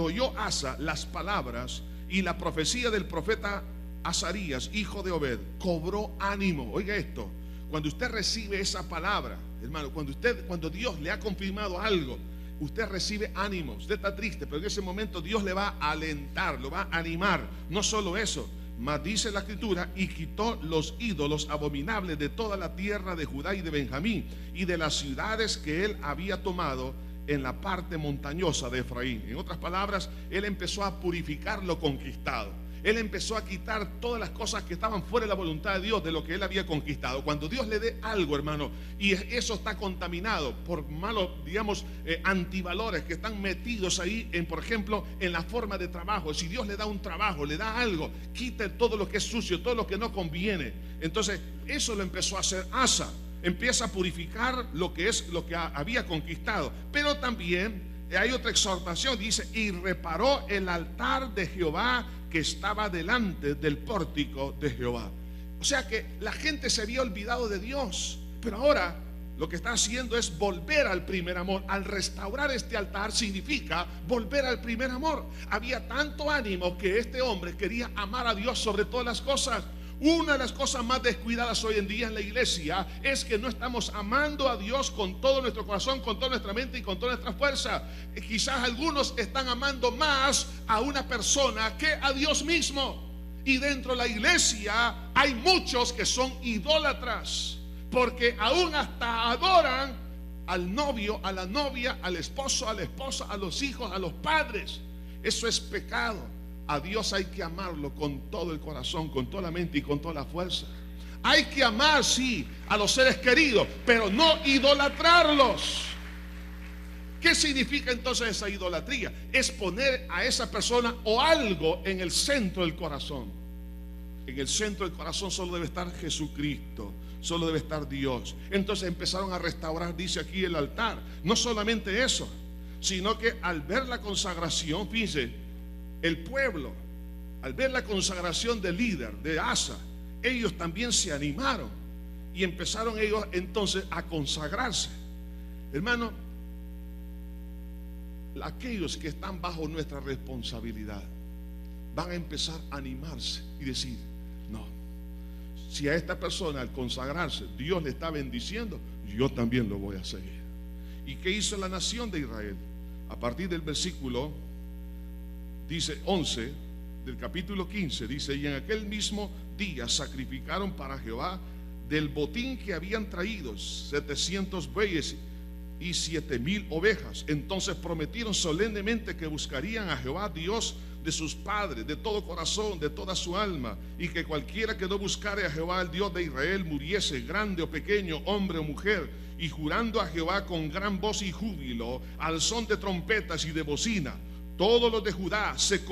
Speaker 1: oyó Asa las palabras y la profecía del profeta Azarías, hijo de Obed, cobró ánimo. Oiga esto: cuando usted recibe esa palabra, hermano, cuando Dios le ha confirmado algo, usted recibe ánimo. Usted está triste, pero en ese momento Dios le va a alentar, lo va a animar. No solo eso, mas dice la escritura: y quitó los ídolos abominables de toda la tierra de Judá y de Benjamín, y de las ciudades que él había tomado en la parte montañosa de Efraín. En otras palabras, él empezó a purificar lo conquistado. Él empezó a quitar todas las cosas que estaban fuera de la voluntad de Dios, de lo que él había conquistado. Cuando Dios le dé algo, hermano, y eso está contaminado por malos, digamos, antivalores que están metidos ahí, por ejemplo, en la forma de trabajo. Si Dios le da un trabajo, le da algo, quita todo lo que es sucio, todo lo que no conviene. Entonces, eso lo empezó a hacer Asa. Empieza a purificar lo que había conquistado. Pero también hay otra exhortación, dice: y reparó el altar de Jehová que estaba delante del pórtico de Jehová. O sea que la gente se había olvidado de Dios, pero ahora lo que está haciendo es volver al primer amor. Al restaurar este altar significa volver al primer amor. Había tanto ánimo que este hombre quería amar a Dios sobre todas las cosas. Una de las cosas más descuidadas hoy en día en la iglesia es que no estamos amando a Dios con todo nuestro corazón, con toda nuestra mente y con toda nuestra fuerza. Quizás algunos están amando más a una persona que a Dios mismo. Y dentro de la iglesia hay muchos que son idólatras, porque aún hasta adoran al novio, a la novia, al esposo, a la esposa, a los hijos, a los padres. Eso es pecado. A Dios hay que amarlo con todo el corazón, con toda la mente y con toda la fuerza. Hay que amar, sí, a los seres queridos, pero no idolatrarlos. ¿Qué significa entonces esa idolatría? Es poner a esa persona o algo en el centro del corazón. En el centro del corazón solo debe estar Jesucristo, solo debe estar Dios. Entonces empezaron a restaurar, dice aquí, el altar. No solamente eso, sino que al ver la consagración, fíjense, el pueblo, al ver la consagración del líder, de Asa, ellos también se animaron y empezaron ellos entonces a consagrarse. Hermano, aquellos que están bajo nuestra responsabilidad van a empezar a animarse y decir: no, si a esta persona al consagrarse Dios le está bendiciendo, yo también lo voy a seguir. ¿Y qué hizo la nación de Israel? A partir del versículo, dice 11 del capítulo 15, dice: y en aquel mismo día sacrificaron para Jehová del botín que habían traído 700 bueyes y 7,000 ovejas. Entonces prometieron solemnemente que buscarían a Jehová Dios de sus padres de todo corazón, de toda su alma, y que cualquiera que no buscare a Jehová el Dios de Israel muriese, grande o pequeño, hombre o mujer. Y jurando a Jehová con gran voz y júbilo, al son de trompetas y de bocina, todos los de Judá se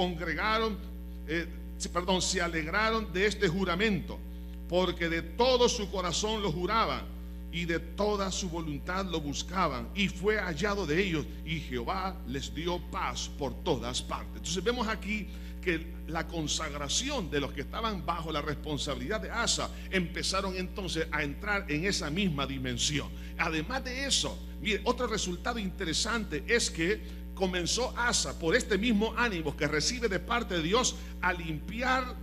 Speaker 1: alegraron de este juramento, porque de todo su corazón lo juraban y de toda su voluntad lo buscaban, y fue hallado de ellos, y Jehová les dio paz por todas partes. Entonces vemos aquí que la consagración de los que estaban bajo la responsabilidad de Asa empezaron entonces a entrar en esa misma dimensión. Además de eso, mire, otro resultado interesante es que comenzó Asa, por este mismo ánimo que recibe de parte de Dios, a limpiar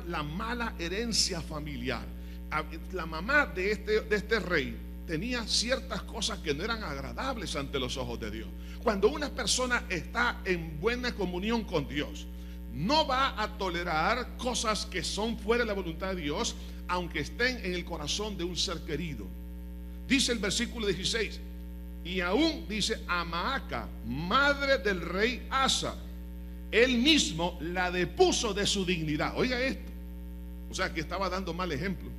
Speaker 1: la mala herencia familiar. La mamá de este rey tenía ciertas cosas que no eran agradables ante los ojos de Dios. Cuando una persona está en buena comunión con Dios, no va a tolerar cosas que son fuera de la voluntad de Dios, aunque estén en el corazón de un ser querido. Dice el versículo 16: y aún dice, a Maaca, madre del rey Asa, él mismo la depuso de su dignidad. Oiga esto, o sea que estaba dando mal ejemplo,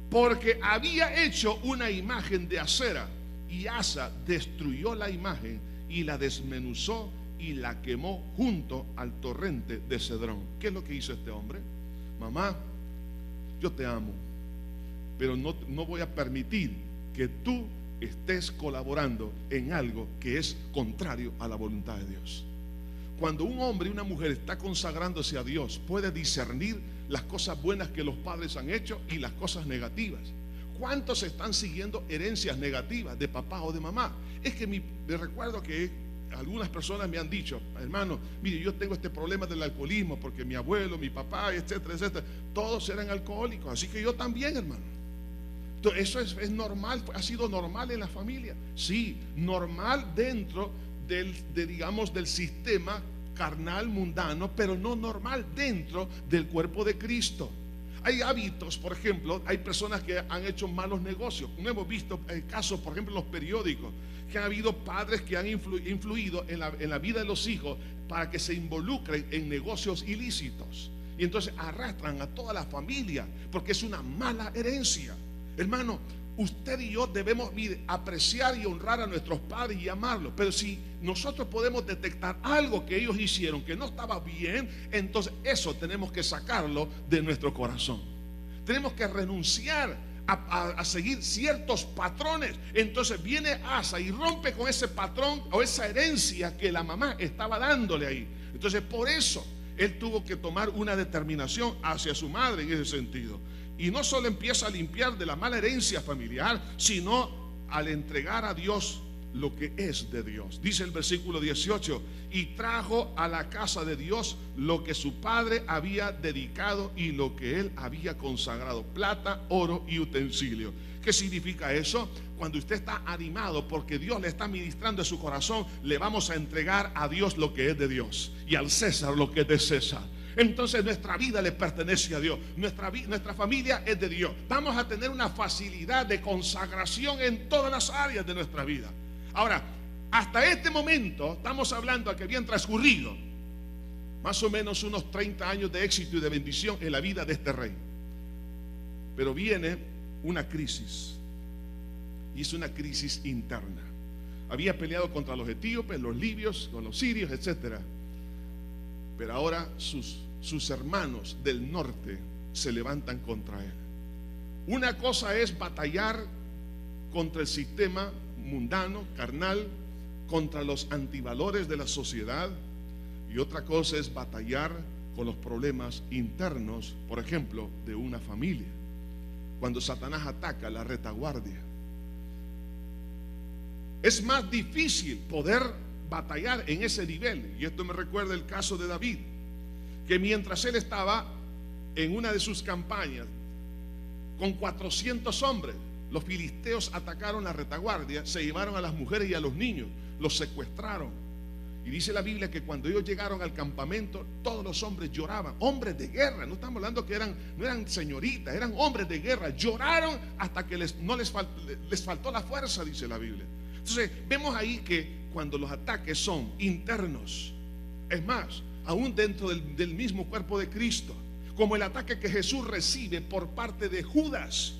Speaker 1: porque había hecho una imagen de acera, y Asa destruyó la imagen y la desmenuzó y la quemó junto al torrente de Cedrón. ¿Qué es lo que hizo este hombre? Mamá, yo te amo, pero no voy a permitir que tú estés colaborando en algo que es contrario a la voluntad de Dios. Cuando un hombre y una mujer está consagrándose a Dios, puede discernir las cosas buenas que los padres han hecho y las cosas negativas. ¿Cuántos están siguiendo herencias negativas de papá o de mamá? Es que me recuerdo que algunas personas me han dicho: hermano, mire, yo tengo este problema del alcoholismo porque mi abuelo, mi papá, etcétera, etcétera, todos eran alcohólicos, así que yo también, hermano. Entonces, eso es normal, ha sido normal en la familia. Sí, normal dentro del sistema carnal, mundano, pero no normal dentro del cuerpo de Cristo. Hay hábitos, por ejemplo, hay personas que han hecho malos negocios. No hemos visto casos, por ejemplo, en los periódicos, que han habido padres que han influido en la vida de los hijos para que se involucren en negocios ilícitos. Y entonces arrastran a toda la familia porque es una mala herencia. Hermano, usted y yo debemos apreciar y honrar a nuestros padres y amarlos. Pero si nosotros podemos detectar algo que ellos hicieron que no estaba bien, entonces eso tenemos que sacarlo de nuestro corazón. Tenemos que renunciar a seguir ciertos patrones. Entonces viene Asa y rompe con ese patrón o esa herencia que la mamá estaba dándole ahí. Entonces por eso él tuvo que tomar una determinación hacia su madre en ese sentido. Y no solo empieza a limpiar de la mala herencia familiar, sino al entregar a Dios lo que es de Dios. Dice el versículo 18: y trajo a la casa de Dios lo que su padre había dedicado y lo que él había consagrado: plata, oro y utensilio. ¿Qué significa eso? Cuando usted está animado porque Dios le está ministrando en su corazón, le vamos a entregar a Dios lo que es de Dios y al César lo que es de César. Entonces nuestra vida le pertenece a Dios, nuestra familia es de Dios. Vamos a tener una facilidad de consagración en todas las áreas de nuestra vida. Ahora, hasta este momento estamos hablando a que habían transcurrido más o menos unos 30 años de éxito y de bendición en la vida de este rey. Pero viene una crisis, y es una crisis interna. Había peleado contra los etíopes, los libios, con los sirios, etcétera. Pero ahora sus hermanos del norte se levantan contra él. Una cosa es batallar contra el sistema mundano, carnal, contra los antivalores de la sociedad, y otra cosa es batallar con los problemas internos, por ejemplo, de una familia. Cuando Satanás ataca la retaguardia, es más difícil poder batallar en ese nivel. Y esto me recuerda el caso de David, que mientras él estaba en una de sus campañas con 400 hombres, los filisteos atacaron la retaguardia, se llevaron a las mujeres y a los niños, los secuestraron. Y dice la Biblia que cuando ellos llegaron al campamento, todos los hombres lloraban, hombres de guerra. No estamos hablando que no eran señoritas, eran hombres de guerra. Lloraron hasta que les faltó la fuerza, dice la Biblia. Entonces vemos ahí que cuando los ataques son internos, es más, aún dentro del mismo cuerpo de Cristo, como el ataque que Jesús recibe por parte de Judas,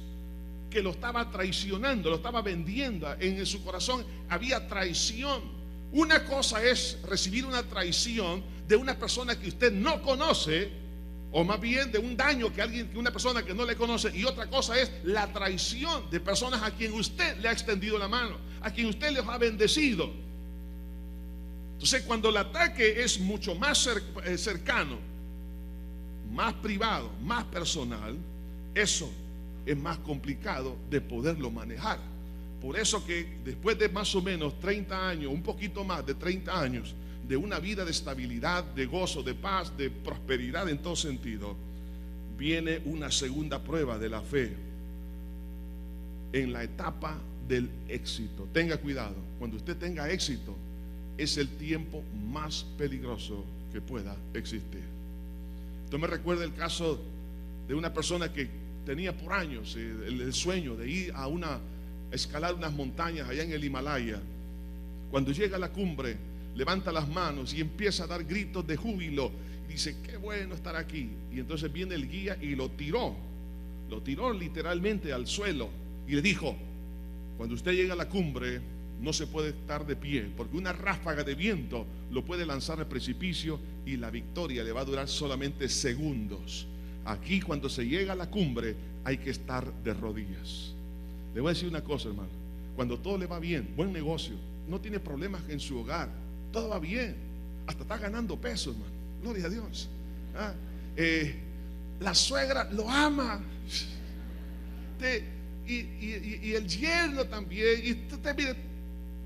Speaker 1: que lo estaba traicionando, lo estaba vendiendo. En su corazón había traición. Una cosa es recibir una traición de una persona que usted no conoce, o más bien de un daño que una persona que no le conoce, y otra cosa es la traición de personas a quien usted le ha extendido la mano, a quien usted les ha bendecido. Entonces, cuando el ataque es mucho más cercano, más privado, más personal, eso es más complicado de poderlo manejar. Por eso que después de más o menos 30 años, un poquito más de 30 años, de una vida de estabilidad, de gozo, de paz, de prosperidad en todo sentido, viene una segunda prueba de la fe en la etapa del éxito. Tenga cuidado, cuando usted tenga éxito, es el tiempo más peligroso que pueda existir. Esto me recuerda el caso de una persona que tenía por años el sueño de ir a escalar unas montañas allá en el Himalaya. Cuando llega a la cumbre, levanta las manos y empieza a dar gritos de júbilo y dice: qué bueno estar aquí. Y entonces viene el guía y lo tiró literalmente al suelo y le dijo: cuando usted llegue a la cumbre, no se puede estar de pie, porque una ráfaga de viento lo puede lanzar al precipicio y la victoria le va a durar solamente segundos. Aquí, cuando se llega a la cumbre, hay que estar de rodillas. Le voy a decir una cosa, hermano. Cuando todo le va bien, buen negocio, no tiene problemas en su hogar, todo va bien, hasta está ganando peso, hermano, gloria a Dios. La suegra lo ama, y el yerno también, y usted mire,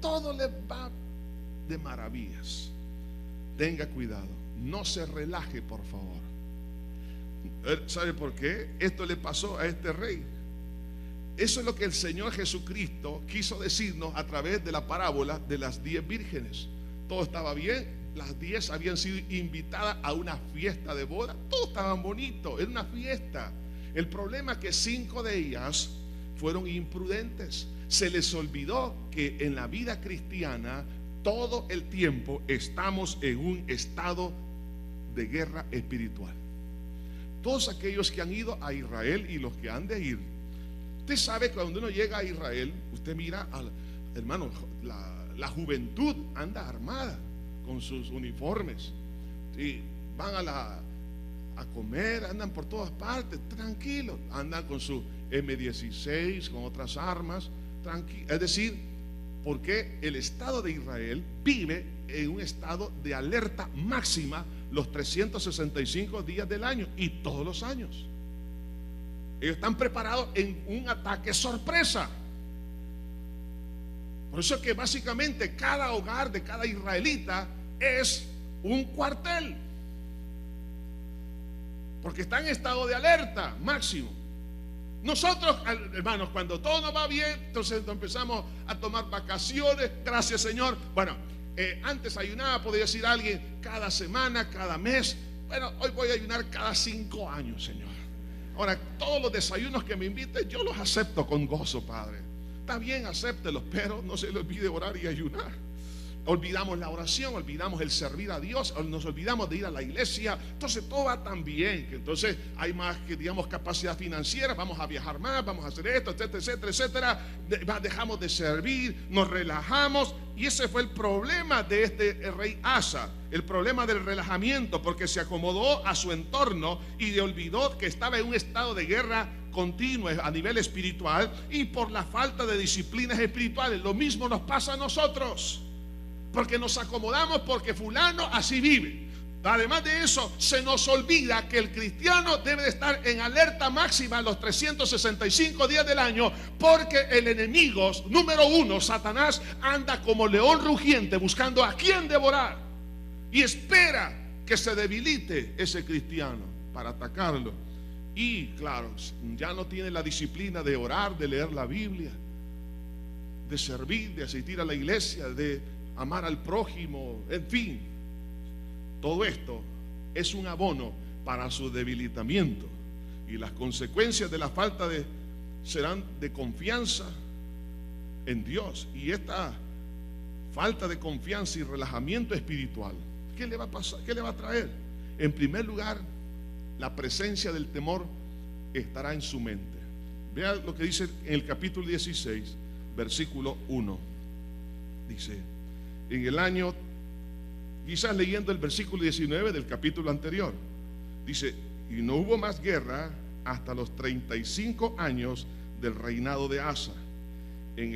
Speaker 1: todo le va de maravillas. Tenga cuidado, no se relaje, por favor. ¿Sabe por qué? Esto le pasó a este rey. Eso es lo que el Señor Jesucristo quiso decirnos a través de la parábola de las 10 vírgenes. Todo estaba bien, las 10 habían sido invitadas a una fiesta de boda, todo estaba bonito, era una fiesta. El problema es que 5 de ellas fueron imprudentes. Se les olvidó que en la vida cristiana todo el tiempo estamos en un estado de guerra espiritual. Todos aquellos que han ido a Israel y los que han de ir, usted sabe que cuando uno llega a Israel, usted mira, hermano, la juventud anda armada con sus uniformes, y van a comer, andan por todas partes, tranquilos, andan con su M16, con otras armas, tranquilos. Es decir, porque el Estado de Israel vive en un estado de alerta máxima los 365 días del año y todos los años. Ellos están preparados en un ataque sorpresa. Por eso es que básicamente cada hogar de cada israelita es un cuartel, porque está en estado de alerta máximo. Nosotros, hermanos, cuando todo nos va bien, entonces empezamos a tomar vacaciones. Gracias, Señor. Bueno, antes ayunaba, podría decir alguien, cada semana, cada mes. Bueno, hoy voy a ayunar cada 5 años, Señor. Ahora, todos los desayunos que me inviten, yo los acepto con gozo, Padre. Está bien, acéptelos, pero no se le olvide orar y ayunar. Olvidamos la oración, olvidamos el servir a Dios, nos olvidamos de ir a la iglesia. Entonces todo va tan bien que entonces hay más, que digamos, capacidad financiera. Vamos a viajar más, vamos a hacer esto, etcétera, etcétera, etcétera. Dejamos de servir, nos relajamos. Y ese fue el problema de este rey Asa, el problema del relajamiento, porque se acomodó a su entorno y olvidó que estaba en un estado de guerra continua a nivel espiritual, y por la falta de disciplinas espirituales. Lo mismo nos pasa a nosotros, porque nos acomodamos porque fulano así vive. Además de eso, se nos olvida que el cristiano debe de estar en alerta máxima los 365 días del año, porque el enemigo número 1, Satanás, anda como león rugiente buscando a quien devorar, y espera que se debilite ese cristiano para atacarlo. Y claro, ya no tiene la disciplina de orar, de leer la Biblia, de servir, de asistir a la iglesia, de amar al prójimo, en fin. Todo esto es un abono para su debilitamiento, y las consecuencias de la falta serán de confianza en Dios. Y esta falta de confianza y relajamiento espiritual, ¿qué le va a pasar? ¿Qué le va a traer? En primer lugar, la presencia del temor estará en su mente. Vea lo que dice en el capítulo 16, versículo 1. Dice: en el año, quizás leyendo el versículo 19 del capítulo anterior, dice: y no hubo más guerra hasta los 35 años del reinado de Asa. En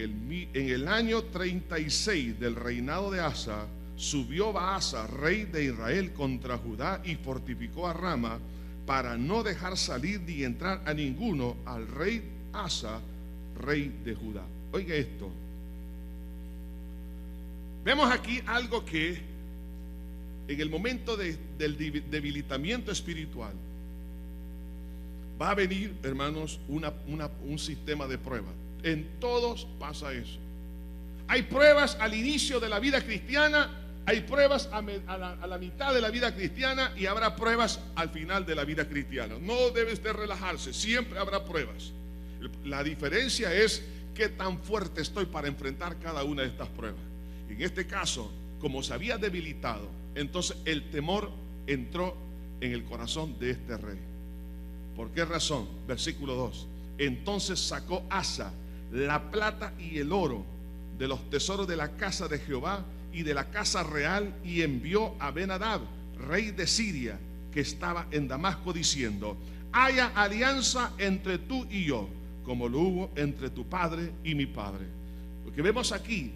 Speaker 1: el año 36 del reinado de Asa, subió Baasa, rey de Israel, contra Judá, y fortificó a Rama, para no dejar salir ni entrar a ninguno al rey Asa, rey de Judá. Oiga esto. Vemos aquí algo que en el momento del debilitamiento espiritual va a venir, hermanos, un sistema de pruebas. En todos pasa eso. Hay pruebas al inicio de la vida cristiana, hay pruebas a la mitad de la vida cristiana, y habrá pruebas al final de la vida cristiana. No debe usted relajarse, siempre habrá pruebas. La diferencia es qué tan fuerte estoy para enfrentar cada una de estas pruebas. En este caso, como se había debilitado, entonces el temor entró en el corazón de este rey. ¿Por qué razón? Versículo 2. Entonces sacó Asa la plata y el oro de los tesoros de la casa de Jehová y de la casa real, y envió a Ben-Hadad, rey de Siria, que estaba en Damasco, diciendo: haya alianza entre tú y yo, como lo hubo entre tu padre y mi padre. Lo que vemos aquí,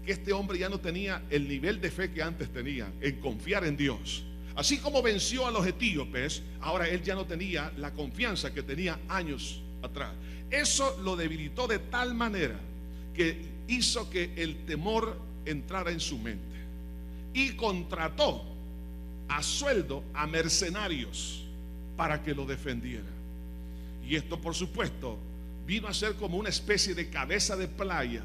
Speaker 1: que este hombre ya no tenía el nivel de fe que antes tenía, en confiar en Dios. Así como venció a los etíopes, ahora él ya no tenía la confianza que tenía años atrás. Eso lo debilitó de tal manera que hizo que el temor entrara en su mente, y contrató a sueldo a mercenarios para que lo defendiera. Y esto, por supuesto, vino a ser como una especie de cabeza de playa,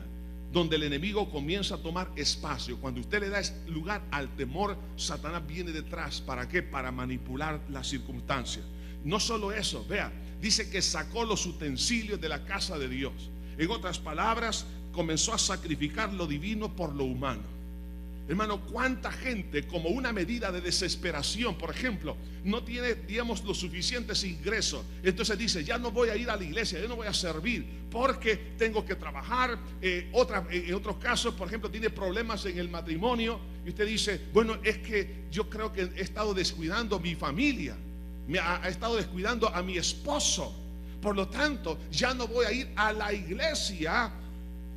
Speaker 1: donde el enemigo comienza a tomar espacio. Cuando usted le da lugar al temor, Satanás viene detrás. ¿Para qué? Para manipular las circunstancias. No solo eso, vea, dice que sacó los utensilios de la casa de Dios. En otras palabras, comenzó a sacrificar lo divino por lo humano. Hermano, cuánta gente, como una medida de desesperación, por ejemplo, no tiene, digamos, los suficientes ingresos, entonces dice: ya no voy a ir a la iglesia, yo no voy a servir porque tengo que trabajar. En otros casos, por ejemplo, tiene problemas en el matrimonio, y usted dice: bueno, es que yo creo que he estado descuidando a mi familia, ha estado descuidando a mi esposo, por lo tanto ya no voy a ir a la iglesia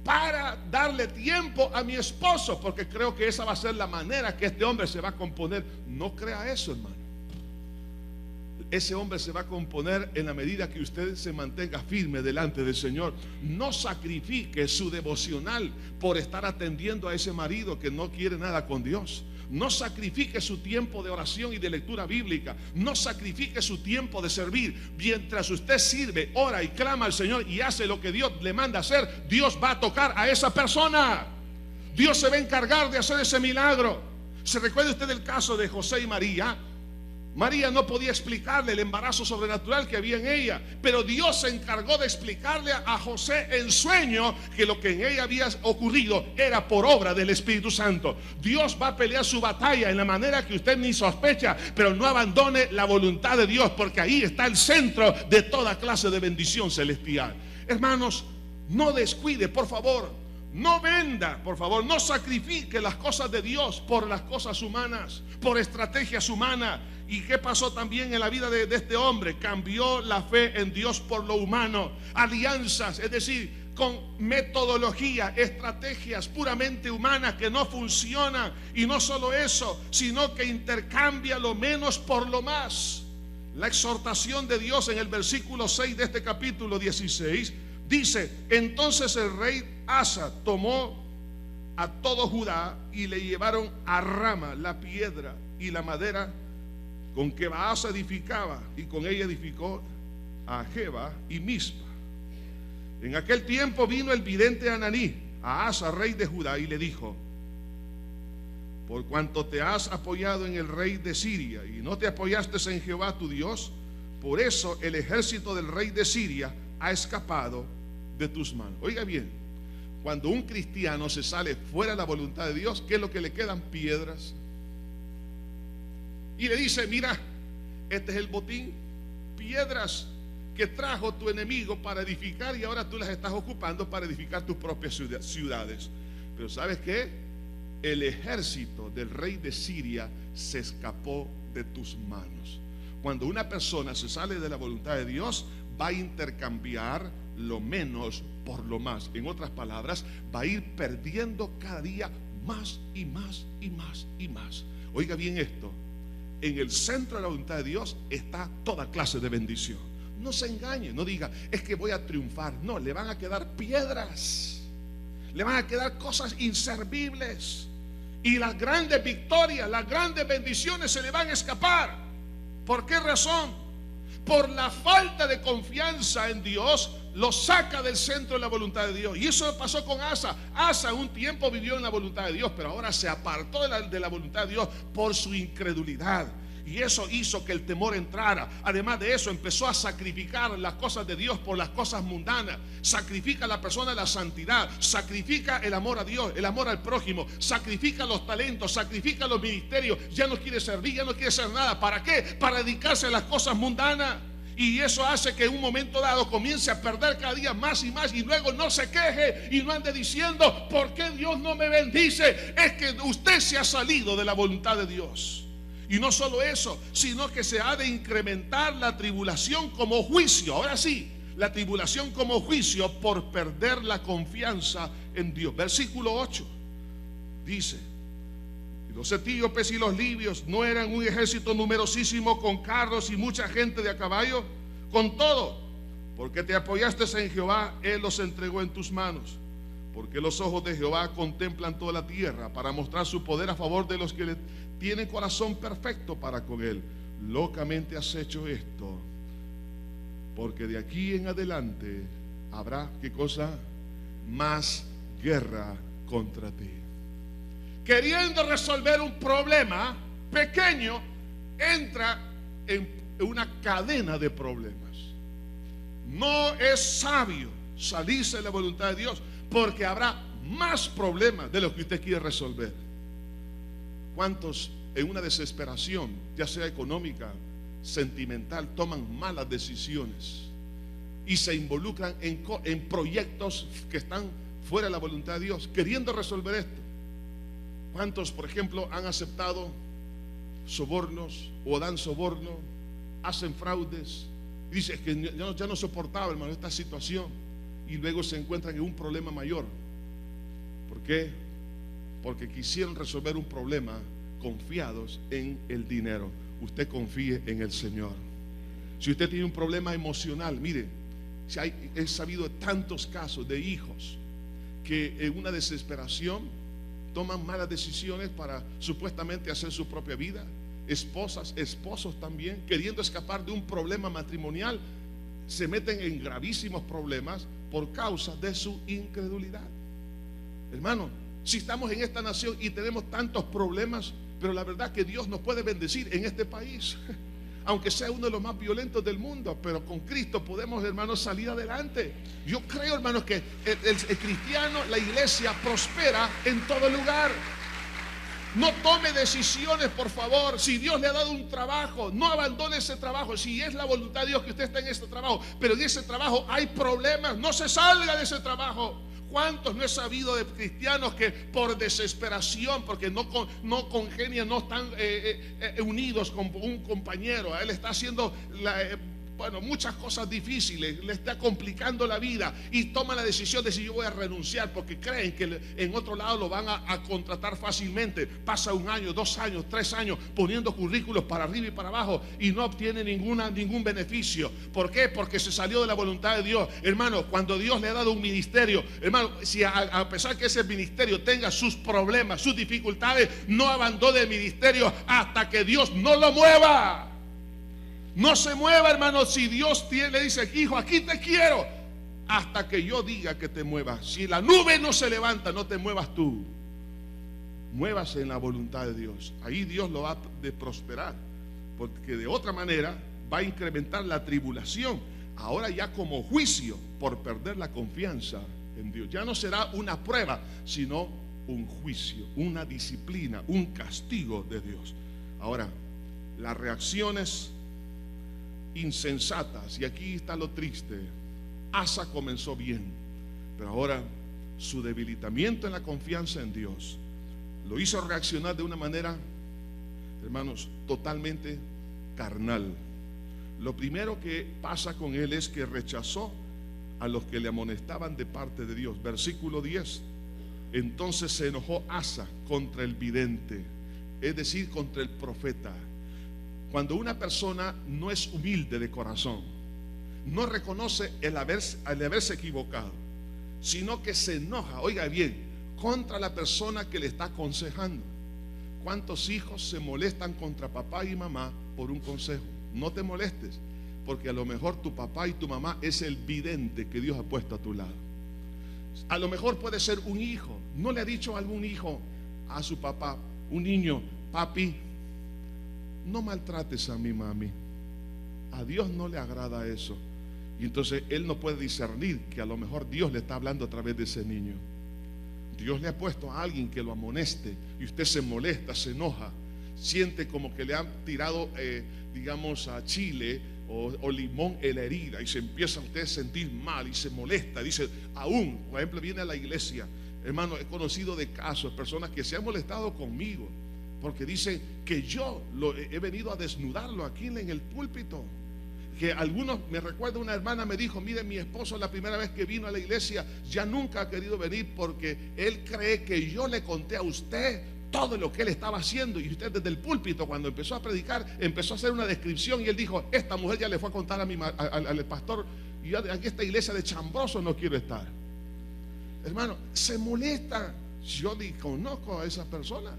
Speaker 1: para darle tiempo a mi esposo, porque creo que esa va a ser la manera que este hombre se va a componer. No crea eso, hermano. Ese hombre se va a componer en la medida que usted se mantenga firme delante del Señor. No sacrifique su devocional por estar atendiendo a ese marido que no quiere nada con Dios. No sacrifique su tiempo de oración y de lectura bíblica. No sacrifique su tiempo de servir. Mientras usted sirve, ora y clama al Señor y hace lo que Dios le manda hacer, Dios va a tocar a esa persona. Dios se va a encargar de hacer ese milagro. ¿Se recuerda usted del caso de José y María? María no podía explicarle el embarazo sobrenatural que había en ella, pero Dios se encargó de explicarle a José en sueño que lo que en ella había ocurrido era por obra del Espíritu Santo. Dios va a pelear su batalla en la manera que usted ni sospecha, pero no abandone la voluntad de Dios, porque ahí está el centro de toda clase de bendición celestial. Hermanos, no descuide, por favor. No venda, por favor, no sacrifique las cosas de Dios por las cosas humanas, por estrategias humanas. ¿Y qué pasó también en la vida de este hombre? Cambió la fe en Dios por lo humano. Alianzas, es decir, con metodología, estrategias puramente humanas que no funcionan. Y no solo eso, sino que intercambia lo menos por lo más. La exhortación de Dios en el versículo 6 de este capítulo 16 dice: entonces el rey Asa tomó a todo Judá y le llevaron a Rama la piedra y la madera con que Baasa edificaba, y con ella edificó a Jeba y Mispa. En aquel tiempo vino el vidente Ananí a Asa, rey de Judá, y le dijo: por cuanto te has apoyado en el rey de Siria y no te apoyaste en Jehová tu Dios, por eso el ejército del rey de Siria ha escapado de tus manos. Oiga bien, cuando un cristiano se sale fuera de la voluntad de Dios, ¿qué es lo que le quedan? Piedras. Y le dice: mira, este es el botín, piedras que trajo tu enemigo para edificar, y ahora tú las estás ocupando para edificar tus propias ciudades. Pero ¿sabes qué? El ejército del rey de Siria se escapó de tus manos. Cuando una persona se sale de la voluntad de Dios, va a intercambiar lo menos por lo más. En otras palabras, va a ir perdiendo cada día más y más y más y más. Oiga bien esto: en el centro de la voluntad de Dios está toda clase de bendición. No se engañe, no diga: es que voy a triunfar. No, le van a quedar piedras, le van a quedar cosas inservibles, y las grandes victorias, las grandes bendiciones se le van a escapar. ¿Por qué razón? Por la falta de confianza en Dios. Lo saca del centro de la voluntad de Dios. Y eso pasó con Asa. Asa un tiempo vivió en la voluntad de Dios, pero ahora se apartó de la voluntad de Dios por su incredulidad. Y eso hizo que el temor entrara. Además de eso, empezó a sacrificar las cosas de Dios por las cosas mundanas. Sacrifica a la persona la santidad, sacrifica el amor a Dios, el amor al prójimo, sacrifica los talentos, sacrifica los ministerios. Ya no quiere servir, ya no quiere hacer nada. ¿Para qué? Para dedicarse a las cosas mundanas. Y eso hace que en un momento dado comience a perder cada día más y más, y luego no se queje y no ande diciendo: ¿por qué Dios no me bendice? Es que usted se ha salido de la voluntad de Dios. Y no solo eso, sino que se ha de incrementar la tribulación como juicio. Ahora sí, la tribulación como juicio por perder la confianza en Dios. Versículo 8 dice: los etíopes y los libios no eran un ejército numerosísimo con carros y mucha gente de a caballo. Con todo, porque te apoyaste en Jehová, Él los entregó en tus manos. Porque los ojos de Jehová contemplan toda la tierra para mostrar su poder a favor de los que le tienen corazón perfecto para con Él. Locamente has hecho esto, porque de aquí en adelante habrá, ¿qué cosa? Más guerra contra ti. Queriendo resolver un problema pequeño, entra en una cadena de problemas. No es sabio salirse de la voluntad de Dios, porque habrá más problemas de los que usted quiere resolver. ¿Cuántos en una desesperación, ya sea económica, sentimental, toman malas decisiones y se involucran en proyectos que están fuera de la voluntad de Dios, queriendo resolver esto? ¿Cuántos, por ejemplo, han aceptado sobornos o dan soborno, hacen fraudes? Y dicen que ya no soportaba, hermano, esta situación, y luego se encuentran en un problema mayor. ¿Por qué? Porque quisieron resolver un problema confiados en el dinero. Usted confíe en el Señor. Si usted tiene un problema emocional, mire, he sabido de tantos casos de hijos que en una desesperación toman malas decisiones para supuestamente hacer su propia vida. Esposas, esposos también, queriendo escapar de un problema matrimonial, se meten en gravísimos problemas por causa de su incredulidad. Hermano, si estamos en esta nación y tenemos tantos problemas, pero la verdad que Dios nos puede bendecir en este país, aunque sea uno de los más violentos del mundo, pero con Cristo podemos, hermanos, salir adelante. Yo creo, hermanos, que el cristiano, la iglesia prospera en todo lugar. No tome decisiones, por favor. Si Dios le ha dado un trabajo, no abandone ese trabajo. Si es la voluntad de Dios que usted está en ese trabajo, pero en ese trabajo hay problemas, no se salga de ese trabajo. ¿Cuántos no he sabido de cristianos que por desesperación, porque no congenian, no están unidos con un compañero, él está haciendo muchas cosas difíciles, le está complicando la vida, y toma la decisión de decir: yo voy a renunciar, porque creen que en otro lado lo van a contratar fácilmente? Pasa 1 año, 2 años, 3 años poniendo currículos para arriba y para abajo y no obtiene ningún beneficio. ¿Por qué? Porque se salió de la voluntad de Dios. Hermano, cuando Dios le ha dado un ministerio, hermano, si a pesar que ese ministerio tenga sus problemas, sus dificultades, no abandone el ministerio hasta que Dios no lo mueva. No se mueva, hermano. Si Dios le dice: hijo, aquí te quiero, hasta que yo diga que te muevas. Si la nube no se levanta, no te muevas tú. Muévase en la voluntad de Dios. Ahí Dios lo va a prosperar, porque de otra manera va a incrementar la tribulación. Ahora ya como juicio por perder la confianza en Dios. Ya no será una prueba, sino un juicio, una disciplina, un castigo de Dios. Ahora, las reacciones insensatas, y aquí está lo triste. Asa comenzó bien, pero ahora su debilitamiento en la confianza en Dios lo hizo reaccionar de una manera, hermanos, totalmente carnal. Lo primero que pasa con él es que rechazó a los que le amonestaban de parte de Dios. Versículo 10: entonces se enojó Asa contra el vidente, es decir, contra el profeta. Cuando una persona no es humilde de corazón, no reconoce el haberse equivocado, sino que se enoja, oiga bien, contra la persona que le está aconsejando. ¿Cuántos hijos se molestan contra papá y mamá por un consejo? No te molestes, porque a lo mejor tu papá y tu mamá es el vidente que Dios ha puesto a tu lado. A lo mejor puede ser un hijo. ¿No le ha dicho algún hijo a su papá, un niño: papi, no maltrates a mi mami? A Dios no le agrada eso. Y entonces él no puede discernir que a lo mejor Dios le está hablando a través de ese niño. Dios le ha puesto a alguien que lo amoneste, y usted se molesta, se enoja, siente como que le han tirado, digamos, a chile o limón en la herida y se empieza usted a sentir mal y se molesta. Dice, aún, por ejemplo, viene a la iglesia, hermano, he conocido de casos, personas que se han molestado conmigo porque dicen que yo he venido a desnudarlo aquí en el púlpito. Que algunos, me recuerdo una hermana me dijo, mire, mi esposo la primera vez que vino a la iglesia ya nunca ha querido venir porque él cree que yo le conté a usted todo lo que él estaba haciendo, y usted desde el púlpito cuando empezó a predicar empezó a hacer una descripción y él dijo, esta mujer ya le fue a contar al pastor, y yo aquí esta iglesia de chambroso no quiero estar. Hermano, se molesta. Yo ni conozco a esa persona.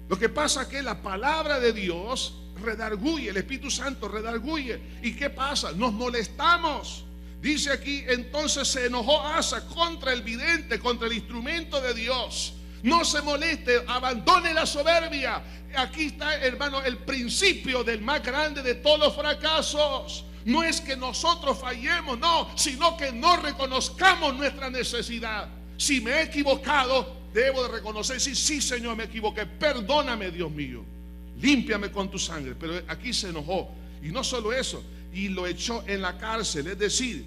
Speaker 1: Lo que pasa es que la palabra de Dios redarguye, el Espíritu Santo redarguye. ¿Y qué pasa? Nos molestamos. Dice aquí, entonces se enojó Asa contra el vidente, contra el instrumento de Dios. No se moleste, abandone la soberbia. Aquí está, hermano, el principio del más grande de todos los fracasos. No es que nosotros fallemos, no, sino que no reconozcamos nuestra necesidad. Si me he equivocado, debo de reconocer, sí, Señor, me equivoqué, perdóname, Dios mío, límpiame con tu sangre. Pero aquí se enojó, y no solo eso, y lo echó en la cárcel. Es decir,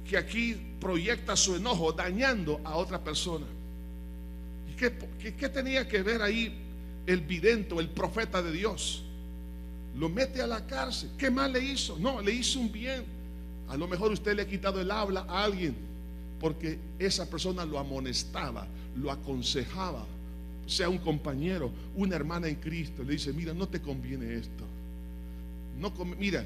Speaker 1: que aquí proyecta su enojo dañando a otra persona. ¿Qué tenía que ver ahí el vidente, el profeta de Dios? Lo mete a la cárcel. ¿Qué mal le hizo? No, le hizo un bien. A lo mejor usted le ha quitado el habla a alguien porque esa persona lo amonestaba, lo aconsejaba, sea un compañero, una hermana en Cristo. Le dice, mira, no te conviene esto. Mira,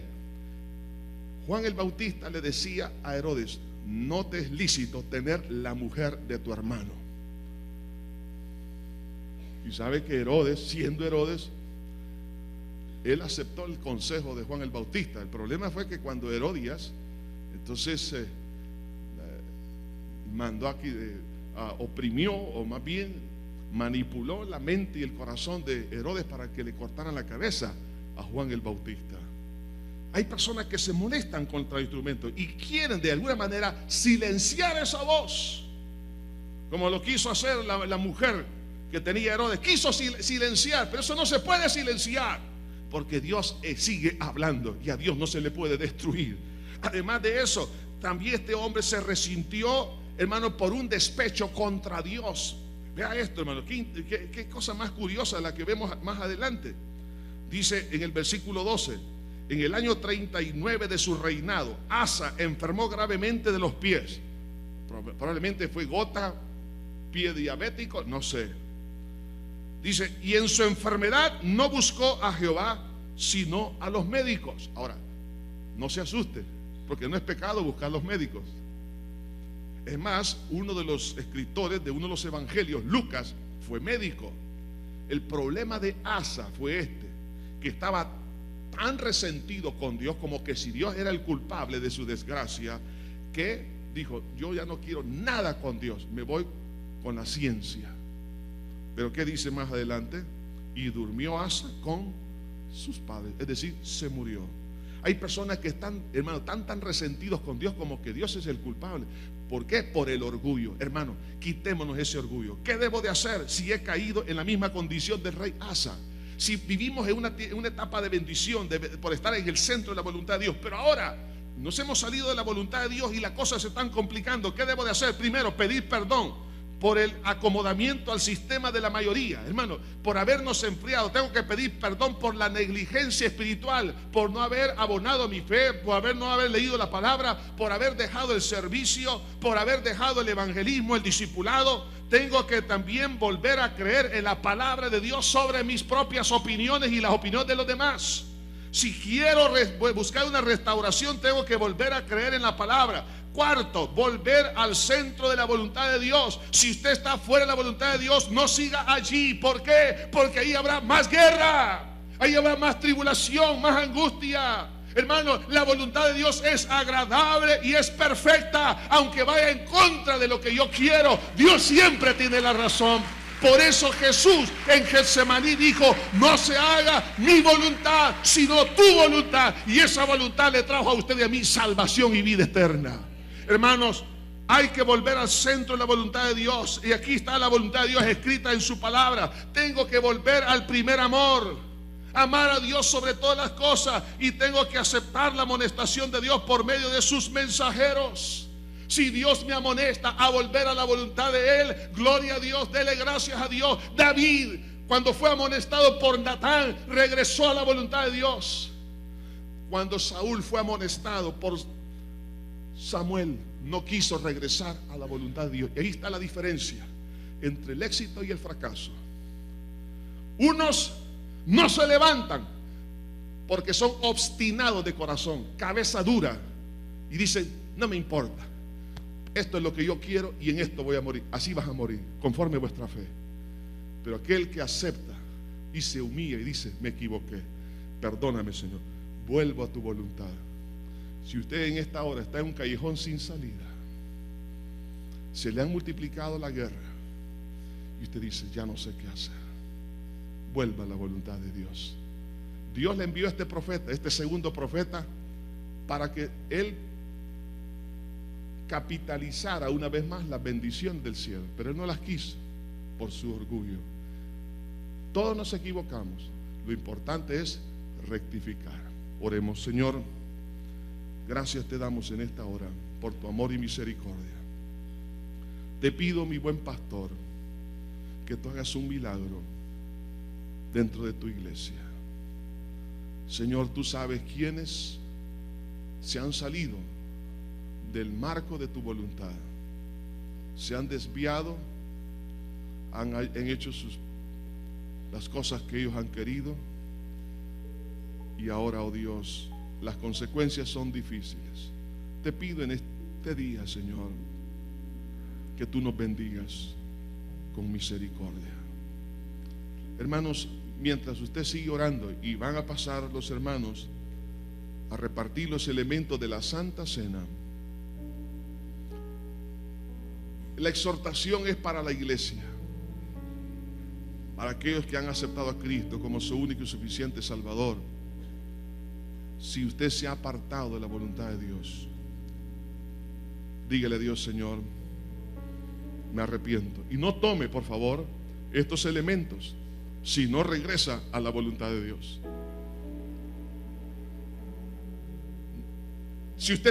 Speaker 1: Juan el Bautista le decía a Herodes, no te es lícito tener la mujer de tu hermano. Y sabe que Herodes, siendo Herodes, él aceptó el consejo de Juan el Bautista. El problema fue que cuando Herodías entonces mandó aquí, oprimió, o más bien manipuló la mente y el corazón de Herodes para que le cortaran la cabeza a Juan el Bautista. Hay personas que se molestan contra el instrumento y quieren de alguna manera silenciar esa voz, como lo quiso hacer la mujer que tenía Herodes. Quiso silenciar, pero eso no se puede silenciar, porque Dios sigue hablando y a Dios no se le puede destruir. Además de eso, también este hombre se resintió, hermano, por un despecho contra Dios. Vea esto, hermano, qué cosa más curiosa la que vemos más adelante. Dice en el versículo 12, en el año 39 de su reinado, Asa enfermó gravemente de los pies. Probablemente fue gota, pie diabético, no sé. Dice, y en su enfermedad no buscó a Jehová, sino a los médicos. Ahora, no se asuste, porque no es pecado buscar a los médicos. Es más, uno de los escritores de uno de los evangelios, Lucas, fue médico. El problema de Asa fue que estaba tan resentido con Dios, como que si Dios era el culpable de su desgracia, que dijo, yo ya no quiero nada con Dios, me voy con la ciencia. Pero ¿qué dice más adelante? Y durmió Asa con sus padres, es decir, se murió. Hay personas que están, hermano, tan resentidos con Dios como que Dios es el culpable. ¿Por qué? Por el orgullo. Hermano, quitémonos ese orgullo. ¿Qué debo de hacer si he caído en la misma condición del rey Asa? Si vivimos en una etapa de bendición por estar en el centro de la voluntad de Dios, pero ahora nos hemos salido de la voluntad de Dios y las cosas se están complicando, ¿qué debo de hacer? Primero, pedir perdón por el acomodamiento al sistema de la mayoría, hermano, por habernos enfriado. Tengo que pedir perdón por la negligencia espiritual, por no haber abonado mi fe, por no haber leído la palabra, por haber dejado el servicio, por haber dejado el evangelismo, el discipulado. Tengo que también volver a creer en la palabra de Dios sobre mis propias opiniones y las opiniones de los demás. Si quiero buscar una restauración, tengo que volver a creer en la palabra. Cuarto, volver al centro de la voluntad de Dios. Si usted está fuera de la voluntad de Dios, no siga allí. ¿Por qué? Porque ahí habrá más guerra, ahí habrá más tribulación, más angustia. Hermano, la voluntad de Dios es agradable y es perfecta. Aunque vaya en contra de lo que yo quiero, Dios siempre tiene la razón. Por eso Jesús en Getsemaní dijo, no se haga mi voluntad, sino tu voluntad. Y esa voluntad le trajo a usted y a mí salvación y vida eterna. Hermanos, hay que volver al centro de la voluntad de Dios. Y aquí está la voluntad de Dios escrita en su palabra. Tengo que volver al primer amor. amar a Dios sobre todas las cosas, y tengo que aceptar la amonestación de Dios por medio de sus mensajeros. Si Dios me amonesta a volver a la voluntad de Él, gloria a Dios, dele gracias a Dios. David, cuando fue amonestado por Natán, regresó a la voluntad de Dios. Cuando Saúl fue amonestado por Samuel, no quiso regresar a la voluntad de Dios. Y ahí está la diferencia entre el éxito y el fracaso. Unos no se levantan porque son obstinados de corazón, cabeza dura, y dicen: no me importa, esto es lo que yo quiero y en esto voy a morir. Así vas a morir, conforme a vuestra fe. Pero aquel que acepta y se humilla y dice: me equivoqué, perdóname, Señor, vuelvo a tu voluntad. Si usted en esta hora está en un callejón sin salida, se le han multiplicado la guerra y usted dice: ya no sé qué hacer, vuelva a la voluntad de Dios. Dios le envió a este profeta, este segundo profeta, para que él capitalizara una vez más la bendición del cielo, pero él no las quiso por su orgullo. Todos nos equivocamos, lo importante es rectificar. Oremos. Señor, gracias te damos en esta hora por tu amor y misericordia. Te pido, mi buen pastor, que tú hagas un milagro dentro de tu iglesia. Señor, tú sabes quiénes se han salido del marco de tu voluntad, se han desviado, han hecho las cosas que ellos han querido, y ahora, oh Dios, las consecuencias son difíciles. Te pido en este día, Señor, que tú nos bendigas con misericordia. Hermanos, mientras usted sigue orando, y van a pasar los hermanos a repartir los elementos de la Santa Cena, la exhortación es para la iglesia, para aquellos que han aceptado a Cristo como su único y suficiente Salvador. Si usted se ha apartado de la voluntad de Dios, dígale a Dios: Señor, me arrepiento. Y no tome, por favor, estos elementos si no regresa a la voluntad de Dios. Si usted